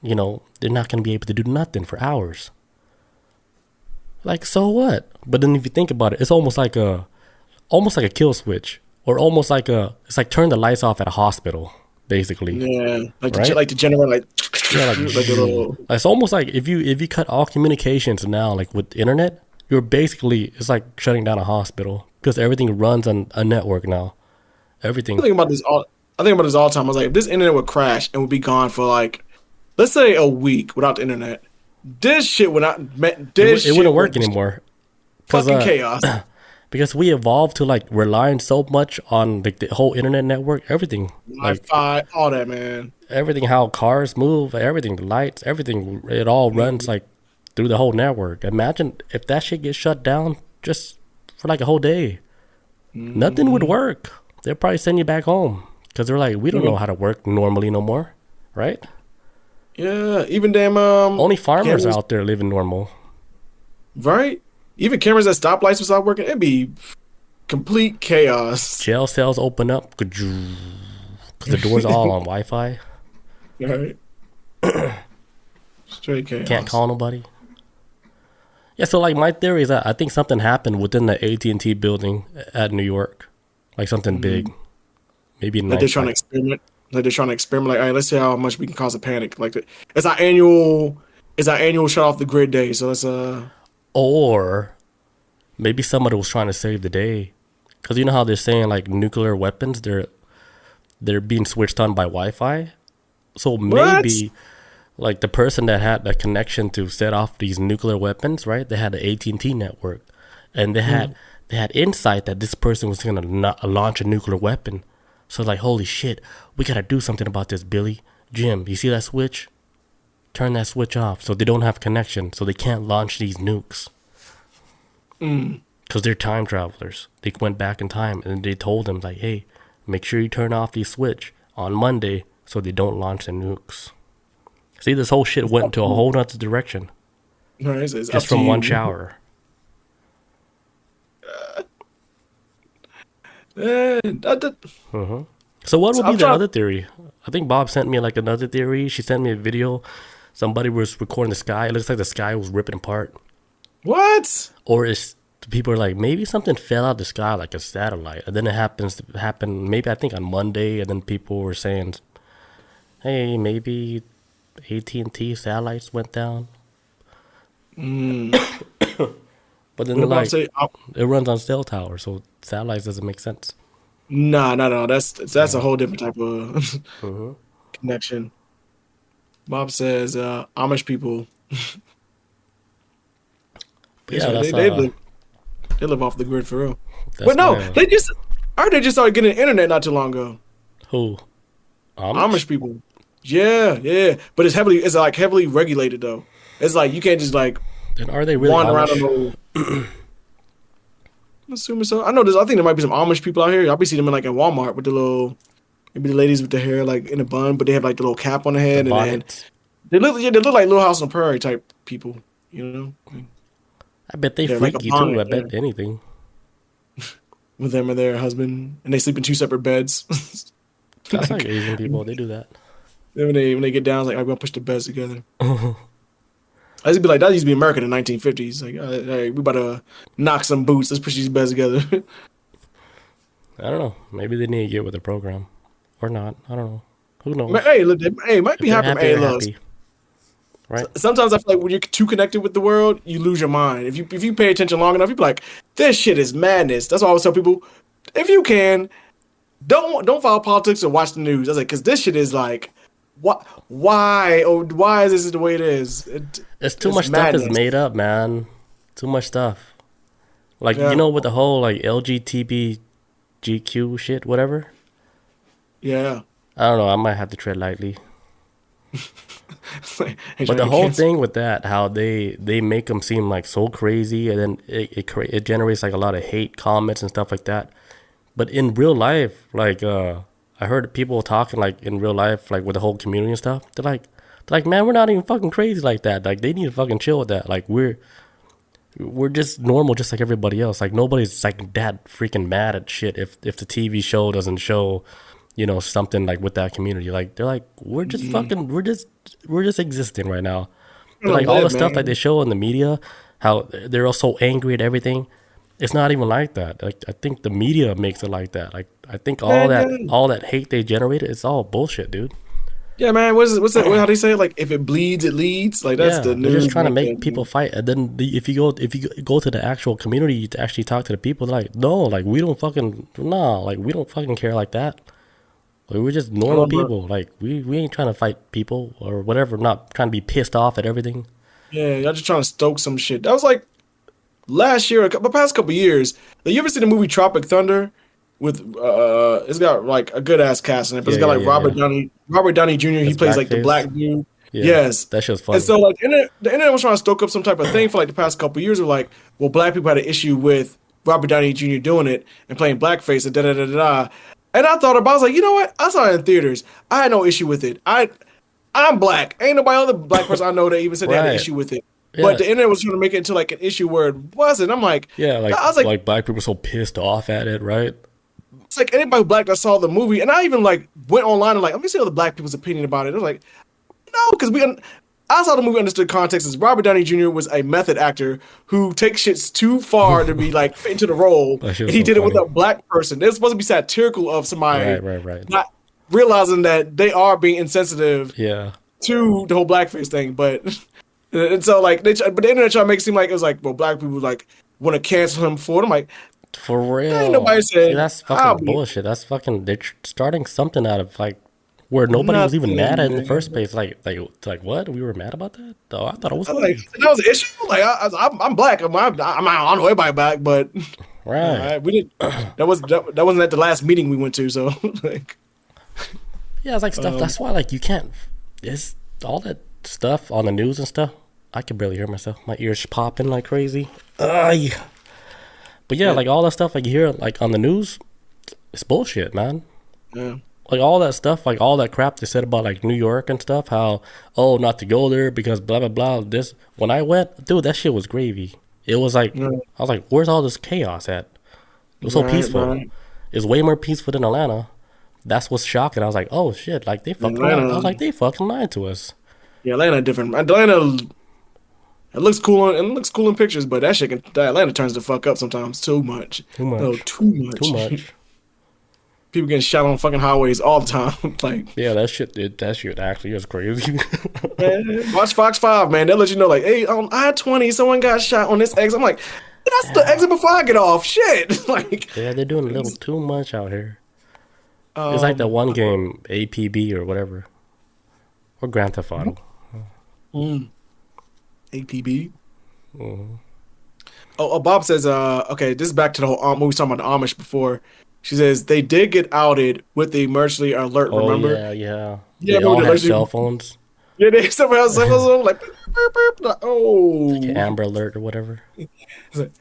they're not gonna be able to do nothing for hours. Like, so what? But then if you think about it, it's almost like a kill switch, or almost like it's like turn the lights off at a hospital, basically. Yeah, like Right? like the general like Yeah, like, like a little. it's almost like if you cut all communications now, like with the internet, you're basically, it's like shutting down a hospital because everything runs on a network now. Everything. I think about this all the time. I was like, if this internet would crash and would be gone for like, let's say a week without the internet, this shit would not. It wouldn't work anymore. Fucking chaos. Because we evolved to like relying so much on like the whole internet network, everything, Wi-Fi, all that, man. everything, how cars move, everything, the lights, everything, it all runs like through the whole network. Imagine if that shit gets shut down just for like a whole day, nothing would work. They'll probably send you back home because they're like, we don't know how to work normally no more, right? Yeah, even damn Only farmers cameras, out there living normal. right? Even cameras at stoplights would stop working. It'd be complete chaos. Jail cells open up because the doors all on Wi-Fi. Right. Straight chaos. Can't call nobody. Yeah, so like my theory is that I think something happened within the AT&T building at New York, like something big. Maybe Like they're trying to experiment. Like they're trying to experiment. Like, all right, let's see how much we can cause a panic. Like it's our annual shut off the grid day. So let's Or maybe somebody was trying to save the day, because you know how they're saying like nuclear weapons, they're being switched on by Wi-Fi. So maybe like the person that had the connection to set off these nuclear weapons, right? They had the AT&T network, and they had insight that this person was gonna launch a nuclear weapon. So like, holy shit, we gotta do something about this, Billy. Jim, you see that switch? Turn that switch off, so they don't have connection, so they can't launch these nukes. Because they're time travelers. They went back in time and they told them like, hey, make sure you turn off the switch on Monday so they don't launch the nukes. See, this whole shit went into a whole other direction. it's Just from one shower. So what would be the other theory? I think Bob sent me like another theory. She sent me a video. Somebody was recording the sky. It looks like the sky was ripping apart. What? Or it's people are like, maybe something fell out of the sky like a satellite, and then it happened maybe I think on Monday, and then people were saying, hey, maybe AT&T satellites went down. But then like it runs on cell towers, so satellites doesn't make sense. No. That's a whole different type of connection. Bob says Amish people. Yeah, they live off the grid for real. But no, they just started getting internet not too long ago. Who? Amish people. Yeah. But it's like heavily regulated though. It's like you can't just like then are they really wander Amish? around. I'm assuming so. I think there might be some Amish people out here. I'll be seeing them in like at Walmart with maybe the ladies with the hair like in a bun, but they have like the little cap on the head, and then they look like Little House on the Prairie type people. You know. I bet they freaky like too. I bet anything. With them and their husband, and they sleep in 2 separate beds. That's like Asian people. They do that. Then when they get down, it's like, I'm gonna push the beds together. I used to be like, that used to be America in the 1950s. Like, hey, we about to knock some boots. Let's push these beds together. I don't know. Maybe they need to get with the program, or not. I don't know. Who knows? Hey, look, it might be happy. Right. Sometimes I feel like when you're too connected with the world, you lose your mind. If you pay attention long enough, you be like, this shit is madness. That's why I always tell people, if you can, don't follow politics or watch the news. I was like, because this shit is like, why is this the way it is? It's too much madness. Stuff is made up, man. Too much stuff. Like, you know, with the whole like LGBTQ shit, whatever. Yeah. I don't know. I might have to tread lightly. But the whole thing with that, how they make them seem like so crazy, and then it generates like a lot of hate comments and stuff like that. But in real life, like I heard people talking like in real life, like with the whole community and stuff. They're like, man, we're not even fucking crazy like that. Like they need to fucking chill with that. Like we're just normal, just like everybody else. Like nobody's like that freaking mad at shit if the TV show doesn't show, you know, something like with that community. Like they're like, we're just fucking, we're just existing right now. But like all the stuff that they show in the media, how they're all so angry at everything. It's not even like that. Like I think the media makes it like that. Like I think all that hate they generated, it's all bullshit, dude. Yeah, man. What's that? How they say it? Like, if it bleeds, it leads. Like that's the Yeah, they're just news trying to right make people there. fight, and then if you go to the actual community to actually talk to the people, they're like, no, like we don't fucking nah, like we don't fucking care like that. Like, we're just I normal don't know. people. Like we ain't trying to fight people or whatever. Not trying to be pissed off at everything. Yeah, y'all just trying to stoke some shit. That was like last year, the past couple years. Like, you ever seen the movie Tropic Thunder? With it's got like a good ass cast in it, but Yeah, it's got yeah, like yeah, yeah. Robert Downey Jr. He That's plays like the blackface. black dude. Yeah, Yes, that shit's and funny. so like the internet was trying to stoke up some type of thing for like the past couple years. Of like, well, black people had an issue with Robert Downey Jr. doing it and playing blackface and da da da da. Da. And I thought about, I was like, you know what? I saw it in theaters. I had no issue with it. I'm black. Ain't nobody other black person I know that even said they had an Right. issue with it. But Yeah, the internet was trying to make it into like an issue where it wasn't. I'm like, yeah. I was like, Like black people are so pissed off at it, right? it's like anybody black that saw the movie, and I even like went online and like, let me see other black people's opinion about it. I was like, no, because I saw the movie, understood context is Robert Downey Jr. was a method actor who takes shits too far to be like fit into the role, That shit and was he so did it with funny. a black person. They're supposed to be satirical of somebody Right, right, right. not realizing that they are being insensitive Yeah, to the whole blackface thing, but and so like but the internet tried to make it seem like it was like, well, black people like want to cancel him for it. I'm like, for ain't nobody real. See, said that's I'll fucking be bullshit. That's fucking. They're starting something out of like where nobody was even mad nothing, at in the first man. place. Like what? We were mad about that? Oh, I thought it was I was like, funny. that was an issue. Like I'm black. I don't know everybody black, but Right. we didn't. That wasn't at the last meeting we went to. So like, Yeah, it's like stuff. um, That's why like you can't. It's all that stuff on the news and stuff. I can barely hear myself. My ears popping like crazy. Ugh. But yeah, yeah, like all that stuff like you hear like on the news, it's bullshit, man. yeah, Like all that stuff, like all that crap they said about like New York and stuff, how oh not to go there because blah blah blah. This when I went, dude, that shit was gravy. It was like yeah. I was like, where's all this chaos at? It was so Right, peaceful. right. It's way more peaceful than Atlanta. That's what's shocking. I was like, oh shit, like they fucking lied. I Atlanta, was like, they fucking lied to us. yeah, Atlanta different. Atlanta, it looks cool. It looks cool in pictures, but that shit that Atlanta turns the fuck up sometimes too much. Too No, much. too Too much. much. People getting shot on fucking highways all the time. Like, Yeah, that shit actually is crazy. man, watch Fox 5, man. They'll let you know, like, hey, on I-20, someone got shot on this exit. I'm like, that's the exit before I get off. Shit. Like, Yeah, they're doing a little too much out here. It's like that um, one game, APB or whatever. Or Grand Theft Auto. mm, APB. Mhm. Bob says, okay, this is back to the whole we was talking about the Amish before. She says they did get outed with the emergency alert. Oh Remember? yeah, yeah. Yeah, They remember all the had emergency? cell phones, Yeah, they somehow else like, beep, beep, beep, like, like oh, Amber Alert or whatever. It's like,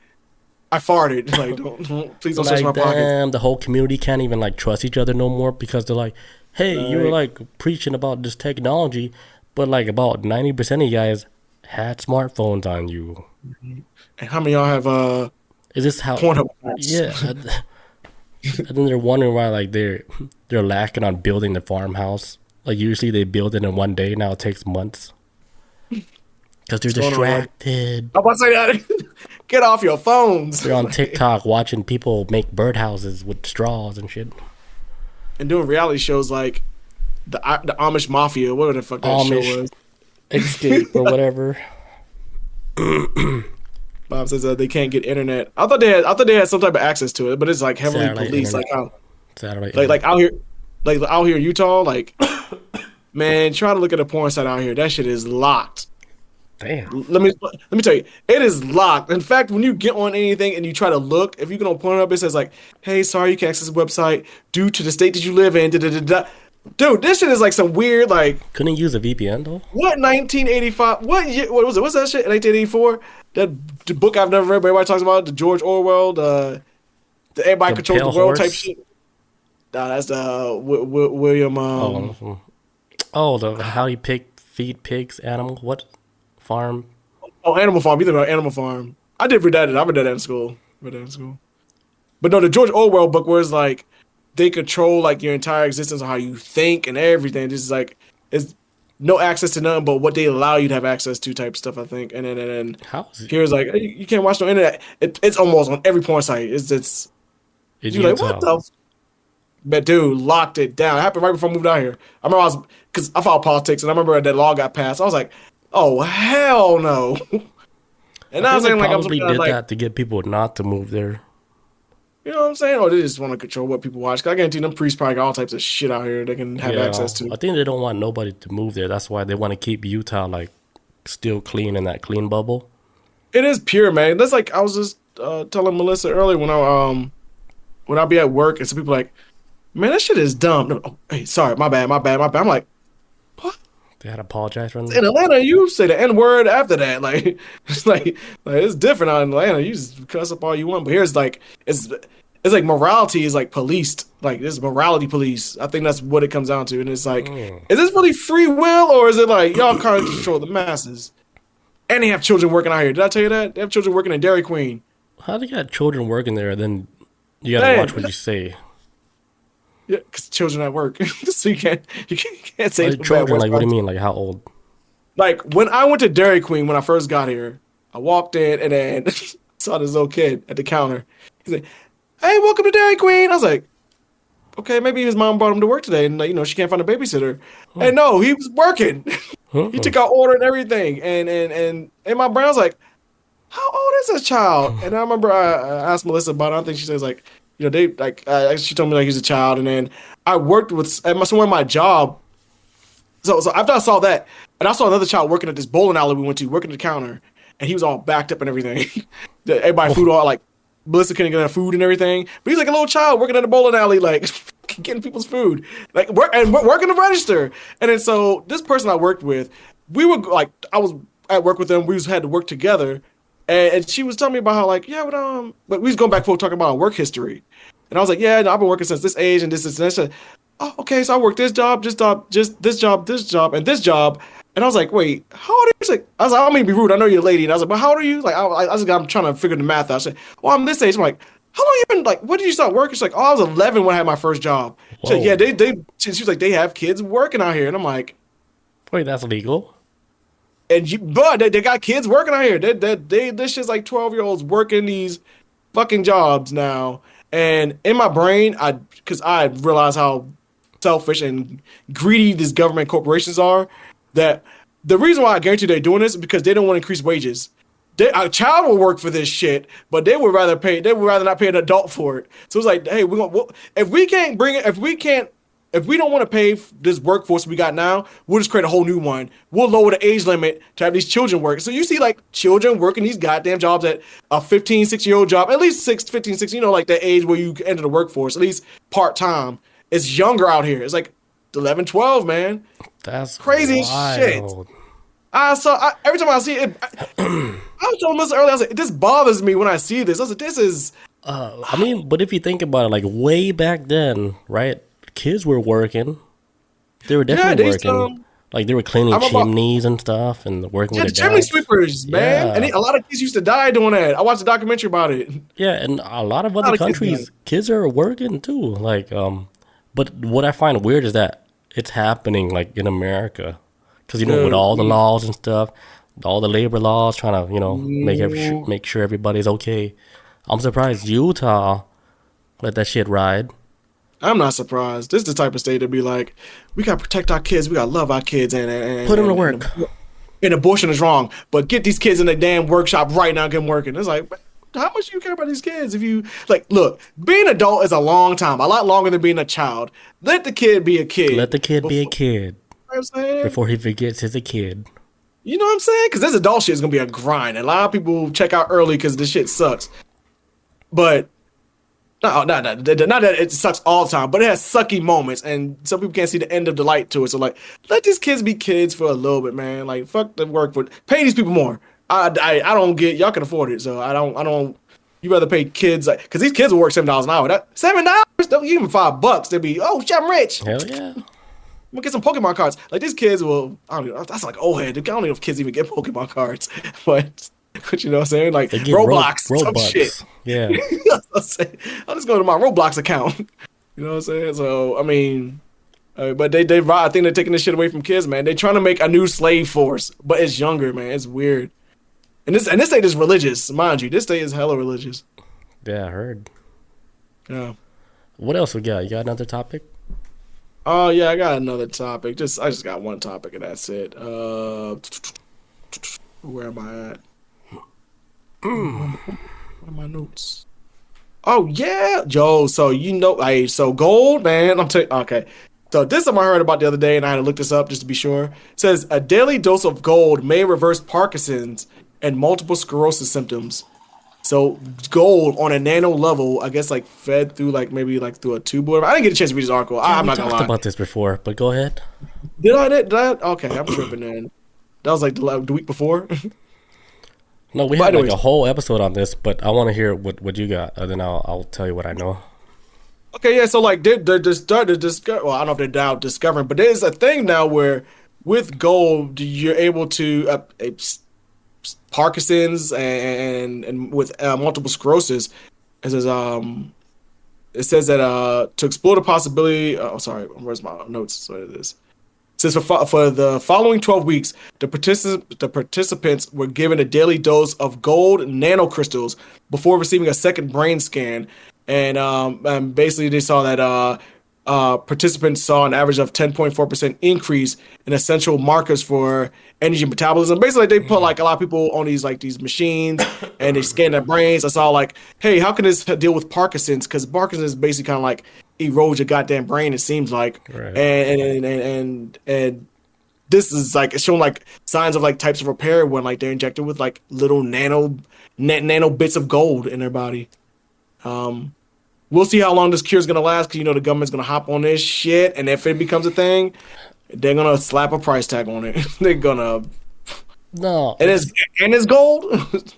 I farted. Like, please don't search Like my pockets. damn, the whole community can't even like trust each other no more because they're like, hey, you were Right. like preaching about this technology, but like about 90% of you guys had smartphones on you. And how many of y'all have Is this how? Pornhub accounts? Yeah. And then they're wondering why like they're lacking on building the farmhouse. Like usually they build it in one day. Now it takes months because they're What's going on? distracted. I'm about to say that. Get off your phones. They're on TikTok watching people make birdhouses with straws and shit. And doing reality shows like the Amish Mafia, whatever the fuck that show Amish was. Escape or whatever. Bob says they can't get internet. I thought they had some type of access to it, but it's like heavily Satellite policed, internet. like how Satellite like internet. out here in Utah, like man, try to look at a porn site out here. That shit is locked. Damn. Let me tell you, it is locked. In fact, when you get on anything and you try to look, if you get on Pornhub, it says like, "Hey, sorry, you can't access the website due to the state that you live in." Da, da, da, da. Dude, this shit is like some weird like Couldn't use a VPN though. what 1985? What year, what was it? What's that shit? 1984? That the book I've never read, but everybody talks about the George Orwell, the everybody The controls the pale world type horse. shit. Nah, that's the William. Oh, oh, the how you feed pigs, animal, what farm? Oh, Animal Farm. You think about Animal Farm? I did read that. I read that in school. Read that in school. But no, the George Orwell book where it's like they control like your entire existence on how you think and everything. This is like it's no access to nothing but what they allow you to have access to type stuff. I think. And then How is it here's like hey, you can't watch no internet. It's almost on every porn site. It's in you're like what Utah? the But dude, locked it down. It happened right before I moved out here. I remember because I followed politics, and I remember that law got passed. I was like, oh hell no. And I I think was they saying like I'm some probably kind of did like, that to get people not to move there. you know what I'm saying? Or they just want to control what people watch. 'Cause I guarantee them priests probably got all types of shit out here they can have Yeah, access to. I think they don't want nobody to move there. That's why they want to keep Utah like still clean in that clean bubble. It is pure, man. That's like I was just telling Melissa earlier when I be at work and some people like, man, that shit is dumb. No, oh, hey, sorry, my bad. I'm like, what? They had to apologize for In them. Atlanta, you say the N word after that. Like it's like it's different out in Atlanta. You just cuss up all you want, but here's like it's like morality is like policed. Like this morality police. I think that's what it comes down to. And it's like, Mm. is this really free will or is it like y'all kind of control the masses? And they have children working out here. Did I tell you that? They have children working in Dairy Queen. How do you got children working there? Then you gotta watch Man, what you say. yeah, because children at work, so you can't say Like no bad children, words like what do about. you mean? Like how old? Like when I went to Dairy Queen when I first got here, I walked in and then saw this little kid at the counter. He's like, "Hey, welcome to Dairy Queen." I was like, "Okay, maybe his mom brought him to work today, and like, she can't find a babysitter." Hmm. And no, he was working. He Hmm. took our order and everything. And my brain was like, "How old is this child?" And I remember I asked Melissa about it. I think she says like, they like she told me like he's a child. And then I worked with at somewhere in my job. So after I saw that, and I saw another child working at this bowling alley we went to, working at the counter, and he was all backed up and everything. Everybody food all like Melissa couldn't get her food and everything, but he's like a little child working at the bowling alley, like getting people's food, like working the register. And then so this person I worked with, we were like I was at work with them, we had to work together, and she was telling me about how like but we was going back and forth talking about our work history, and I was like, yeah, no, I've been working since this age and this and that. Oh, okay, so I worked this job, and this job. And I was like, wait, how old are you? She's like, I was like, I don't mean to be rude. I know you're a lady. And I was like, but how old are you? Like, I'm trying to figure the math out. I said, well, I'm this age. I'm like, how long you been, like, when did you start working? She's like, oh, I was 11 when I had my first job. She's like, yeah, Whoa. she was like, they have kids working out here. And I'm like, Wait, that's legal. but they got kids working out here. This shit's like 12-year-olds working these fucking jobs now. And in my brain, because I realize how selfish and greedy these government corporations are, that the reason why I guarantee they're doing this is because they don't want to increase wages. A child will work for this shit, but they would rather not pay an adult for it. So it's like, hey, if we can't bring it, if we don't want to pay this workforce we got now, we'll just create a whole new one. We'll lower the age limit to have these children work. So you see like children working these goddamn jobs at a 15, 6-year-old job, at least 15, 16, like the age where you enter the workforce, at least part-time. It's younger out here. It's like 11, 12, man. That's Crazy as shit. wild. Every time I see it, I was telling Melissa earlier, I was like, this bothers me when I see this. I was like, this is, I mean, but if you think about it, like way back then, right? Kids were working. They were yeah, definitely they working. Like they were cleaning I'm about, chimneys and stuff and working yeah, with the their chimney dads. sweepers, man. Yeah. And a lot of kids used to die doing that. I watched a documentary about it. Yeah, and a lot of A other lot of kids countries, kids are working too. Like, but what I find weird is that it's happening like in America, because with all the laws and stuff, all the labor laws, trying to make sure everybody's okay. I'm surprised Utah let that shit ride. I'm not surprised. This is the type of state to be like, we gotta protect our kids, we gotta love our kids, Put them to work. And abortion is wrong, but get these kids in the damn workshop right now, get them working. It's like, how much do you care about these kids? If you like, look, being an adult is a long time, a lot longer than being a child. Let the kid be a kid. Let the kid be a before- kid You know what I'm saying? before he forgets he's a kid. You know what I'm saying? Because this adult shit is gonna be a grind. And a lot of people check out early because this shit sucks. But no, not that it sucks all the time, but it has sucky moments, and some people can't see the end of the light to it. So like, let these kids be kids for a little bit, man. Like, fuck the work, but pay these people more. I don't get, y'all can afford it, so I don't. You rather pay kids like, because these kids will work $7 an hour. That $7, don't give them $5. They'll be, oh shit, I'm rich. Hell yeah. I'm gonna get some Pokemon cards. Like these kids will, I don't know. That's like old head. I don't know if kids even get Pokemon cards, but you know what I'm saying? Like They get Roblox, some Robux. shit. Yeah. I'll just go to my Roblox account. You know what I'm saying? So I mean, but I think they're taking this shit away from kids, man. They're trying to make a new slave force, but it's younger, man. It's weird. And this state is religious, mind you. This state is hella religious. Yeah, I heard. Yeah. What else we got? You got another topic? Oh yeah, I got another topic. I just got one topic and that's it. Where am I at? Where are my notes? Oh yeah, Joe. So hey, so gold, man. I'm telling. Okay, so this is something I heard about the other day, and I had to look this up just to be sure. It says a daily dose of gold may reverse Parkinson's and multiple sclerosis symptoms. So gold on a nano level, I guess, like fed through like maybe like through a tube or whatever. I didn't get a chance to read this article. Yeah, I'm we not gonna talked lie. about this before, but go ahead. Did I? Did I? Okay, I'm tripping then. That was like the week before. No, we But had like anyways, a whole episode on this, but I want to hear what you got, and then I'll tell you what I know. okay, yeah. So like they're just starting to discover. Well, I don't know if they're now discovering, but there's a thing now where with gold you're able to Parkinson's and with multiple sclerosis. It says that to explore the possibility. Oh, sorry, where's my notes? So it is. Says for the following 12 weeks, the participants were given a daily dose of gold nanocrystals before receiving a second brain scan, and basically they saw that participants saw an average of 10.4% increase in essential markers for energy metabolism. Basically, they put like a lot of people on these machines and they scan their brains. I saw like, hey, how can this deal with Parkinson's? Because Parkinson's is basically kind of like erodes your goddamn brain. It seems like, Right. and this is like it's showing like signs of like types of repair when like they're injected with like little nano bits of gold in their body. We'll see how long this cure is gonna last because the government's gonna hop on this shit, and if it becomes a thing, they're gonna slap a price tag on it. They're gonna No, and it's gold.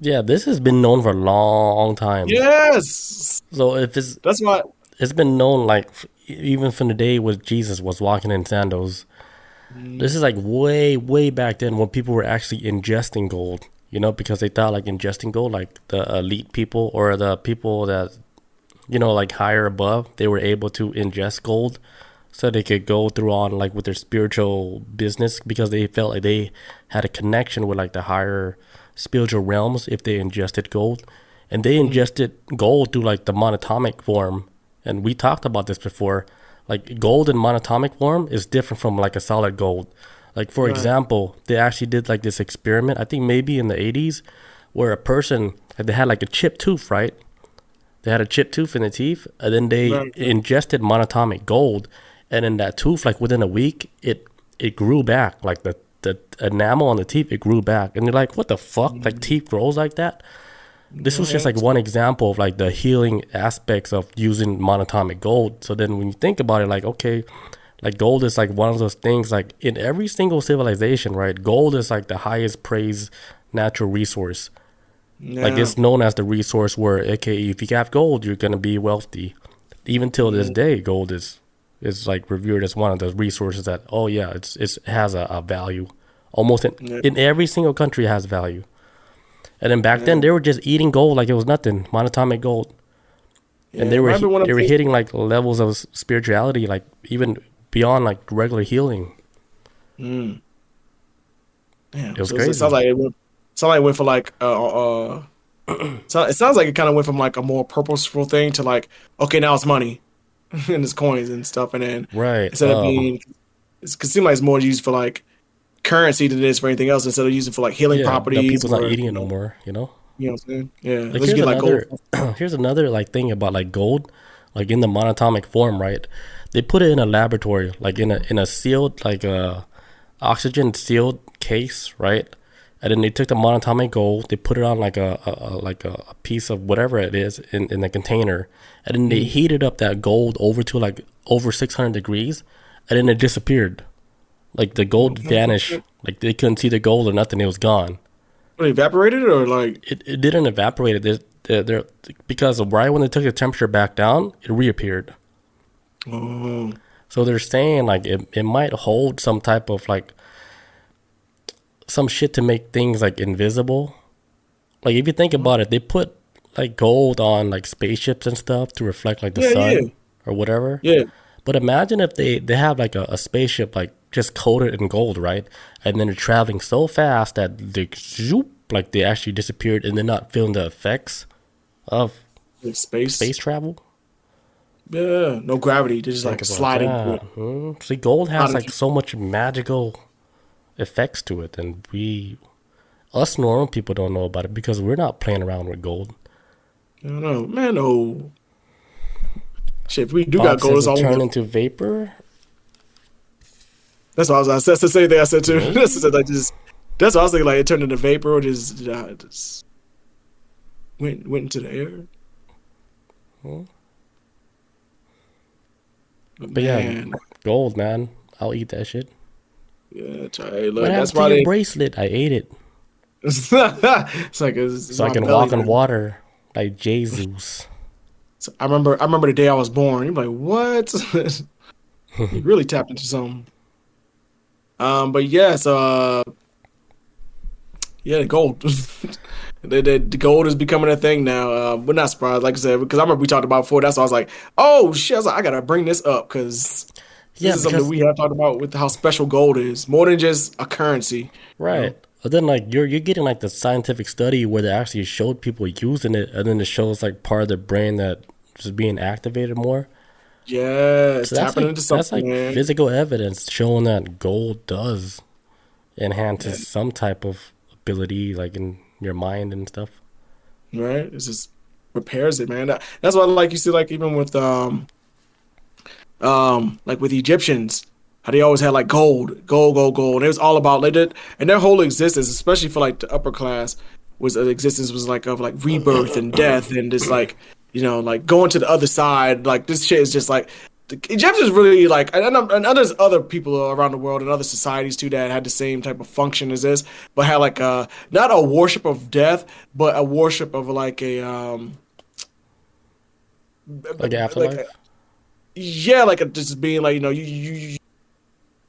yeah, this has been known for a long time. Yes, So if that's why. it's been known like even from the day when Jesus was walking in sandals. This is like way back then when people were actually ingesting gold. Because they thought like ingesting gold, like the elite people or the people that like higher above, they were able to ingest gold so they could go through on like with their spiritual business because they felt like they had a connection with like the higher spiritual realms if they ingested gold. And they ingested gold through like the monatomic form. And we talked about this before. Like gold in monatomic form is different from like a solid gold. Like for example, they actually did like this experiment, I think maybe in the 80s, where a person, they had like a chipped tooth, right? They had a chipped tooth in the teeth, and then they ingested monatomic gold, and in that tooth, like within a week, it grew back, like the enamel on the teeth, it grew back, and you're like, what the fuck? Like teeth grows like that? This was just like one example of like the healing aspects of using monatomic gold. So then when you think about it, like okay, like gold is like one of those things, like in every single civilization, right? Gold is like the highest praised natural resource. Like it's known as the resource where, okay, if you have gold, you're gonna be wealthy. Even till this day, gold is like revered as one of those resources that, oh yeah, it has a value. Almost in every single country it has value. And then back then they were just eating gold like it was nothing, monatomic gold. And they were hitting like levels of spirituality, like even beyond like regular healing. Damn, It was so crazy. it sounds like it went for like so it sounds like it kind of went from like a more purposeful thing to like, okay, now it's money and it's coins and stuff, and then Right. instead of being, it seems like it's more used for like currency than it is for anything else. Instead of using for like healing Yeah, properties, people's not or, eating it no more, You know what I'm saying? Yeah, Like let's get like gold. here's another like thing about like gold, like in the monatomic form, right? They put it in a laboratory, like in a sealed, like a oxygen sealed case, right? And then they took the monatomic gold, they put it on like a piece of whatever it is in the container, and then they heated up that gold over to like over 600 degrees, and then it disappeared. Like the gold vanished. Like they couldn't see the gold or nothing. It was gone. What, evaporated or like? It didn't evaporate. Because right when they took the temperature back down, it reappeared. Oh, So they're saying like it might hold some type of like some shit to make things like invisible. Like if you think about it, they put like gold on like spaceships and stuff to reflect like the sun or whatever. Yeah. But imagine if they have like a spaceship like just coated in gold, right? And then they're traveling so fast that they zoop, like they actually disappeared and they're not feeling the effects of Like space. space travel. Yeah, no gravity. They just Think like about slide into that. it. See, gold Slide has like into so much magical effects to it, and us normal people don't know about it because we're not playing around with gold. I don't know, man. Oh shit, if we do got Bob gold, says it's it always turned into vapor. that's what I was. That's the same thing I said too. That's Maybe. what, like just that's what I was thinking. Like it turned into vapor or just went into the air. Hmm. But But yeah, man, gold, man. I'll eat that shit. yeah, try, What look, that's happened to why your they. bracelet? I ate it It's like it's so I my can belly, walk on man. water like Jesus. So I remember the day I was born. You're like, what? You really tapped into something. But yeah, so yeah, gold. The gold is becoming a thing now. We're not surprised, like I said, because I remember we talked about before. That's why I was like, oh shit, I was like, I gotta bring this up because this Yeah, is something that because we have talked about with how special gold is, more than just a currency. You know? right. But then like you're getting like the scientific study where they actually showed people using it, and then it shows like part of their brain that is being activated more. Yeah, it's So that's tapping like into that's something, like man. physical evidence showing that gold does Yeah, enhances some type of ability, like in your mind and stuff. right. It just repairs it, man. That's why, like you see, like even with like with Egyptians, how they always had like gold, gold, gold, gold. It was all about they did, and their whole existence, especially for like the upper class, was existence was like of like rebirth and death and just like like going to the other side. Like this shit is just like the Egyptians really like, and there's other people around the world and other societies too that had the same type of function as this, but had like not a worship of death, but a worship of like a Like like afterlife. yeah, like just being like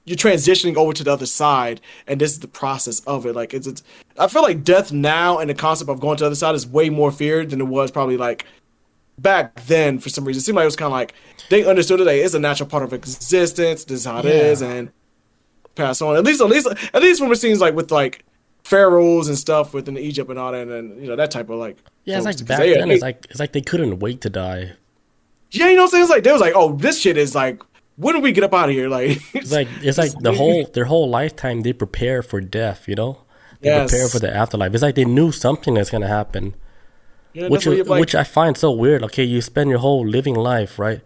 you're transitioning over to the other side, and this is the process of it. Like it's I feel like death now and the concept of going to the other side is way more feared than it was probably like back then. For some reason, it seemed like it was kind of like they understood it. Like, it's a natural part of existence. This is how it is, Yeah. and pass on. At least from it seems like with like pharaohs and stuff within Egypt and all that, and that type of like Yeah, it's folks like because back then it's like they couldn't wait to die. yeah, you know what I'm saying? It's like they was like, oh, this shit is like, when do we get up out of here? Like, It's like their whole lifetime they prepare for death, you know? They prepare for yes, the afterlife. It's like they knew something that's gonna happen. yeah, that's Which why is you have like, which I find so weird. Okay, you spend your whole living life, right?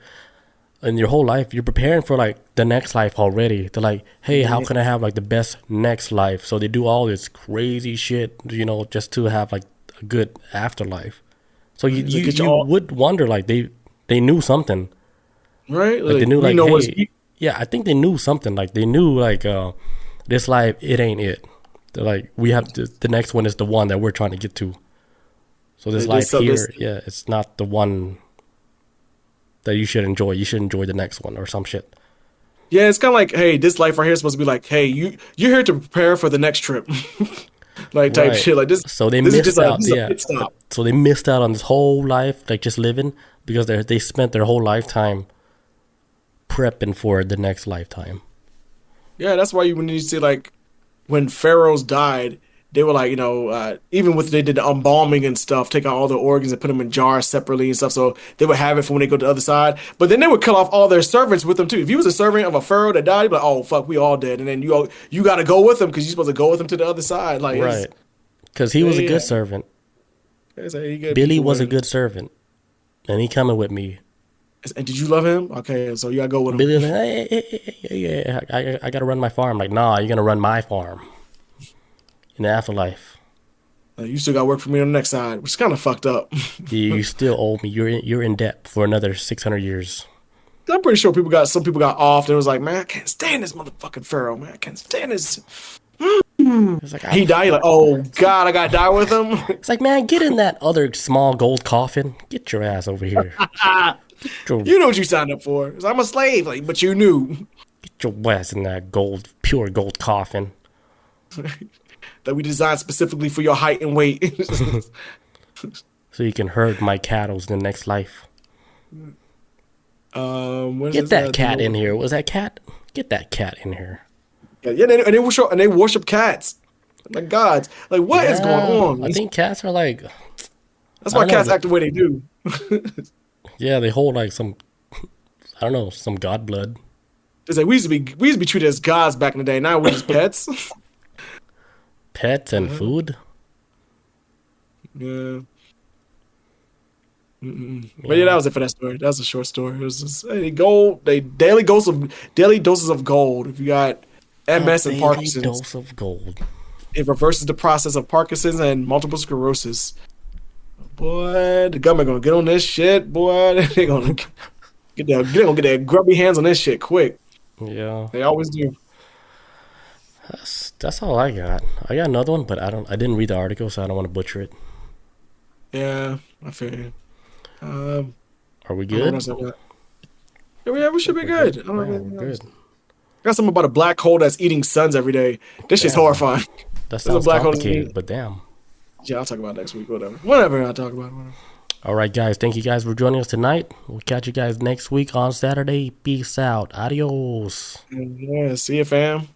And your whole life you're preparing for like the next life already. They're like, hey, how can I have like the best next life? So they do all this crazy shit, just to have like a good afterlife. So you it's like you, get you you all would wonder like they knew something. right. Like they Like knew we like, know what's hey, yeah, I think they knew something. Like they knew like this life it ain't it. They're like we have the next one is the one that we're trying to get to. So this this life so this here, yeah, it's not the one that you should enjoy. You should enjoy the next one or some shit. yeah. It's kind of like, hey, this life right here is supposed to be like, hey, you're here to prepare for the next trip, like type Right. shit. Like this, So they this is just missed like out. this is a Yeah. pit stop. So they missed out on this whole life, like just living, because they spent their whole lifetime prepping for the next lifetime. Yeah, that's why when you see like when pharaohs died, they were like, even with they did the embalming and stuff, take out all their organs and put them in jars separately and stuff, so they would have it for when they go to the other side. But then they would kill off all their servants with them too. If you was a servant of a pharaoh that died, you'd be like, oh fuck, we all dead, and then you got to go with them because you're supposed to go with them to the other side. Like, Right. Because he yeah, was a yeah. good servant. It's like, you good Billy people was a with. good servant, and he coming with me. And did you love him? Okay, so you gotta go with Billy was him. like, hey, I gotta run my farm. Like, nah, you're gonna run my farm in the afterlife. You still gotta work for me on the next side, which is kind of fucked up. You still owe me. You're in debt for another 600 years. I'm pretty sure some people got off. And it was like, man, I can't stand this motherfucking pharaoh, man. I can't stand this. It's like He died. You're like, oh god, I gotta die with him. it's like, man, get in that other small gold coffin. Get your ass over here. Get your, You know what you signed up for. 'Cause I'm a slave, like, but you knew get your ass in that pure gold coffin. that we designed specifically for your height and weight. So you can herd my cattle in the next life. What Get is that that? cat in here. Was that cat? Get that cat in here. Yeah, and they worship cats like gods. Like, what is going Yeah, on? I think cats are like, That's I why don't know. cats act the way they do. Yeah, they hold like some I don't know, some god blood. It's like we used to be treated as gods back in the day. Now we're just pets. Pets and food. Yeah. But yeah, Yeah. that was it for that story. That was a short story. It was just hey, gold. They daily doses of gold. If you got A MS and daily Parkinson's, dose of gold. it reverses the process of Parkinson's and multiple sclerosis. Boy, the government gonna get on this shit. Boy, they gonna get their grubby hands on this shit quick. Yeah. They always do. That's all I got. I got another one, but I didn't read the article, so I don't want to butcher it. Yeah, I feel you. Are we I don't know what good? else I got. Yeah, we should be We're good. good. I don't know Yeah, anything we're else. good. I got something about a black hole that's eating suns every day. This shit's Damn. horrifying. That There's a sounds black hole. complicated, but damn. Yeah, I'll talk about it next week. Whatever. I'll talk about it. Whatever. All right, guys. Thank you guys for joining us tonight. We'll catch you guys next week on Saturday. Peace out. Adios. Yeah, see you, fam.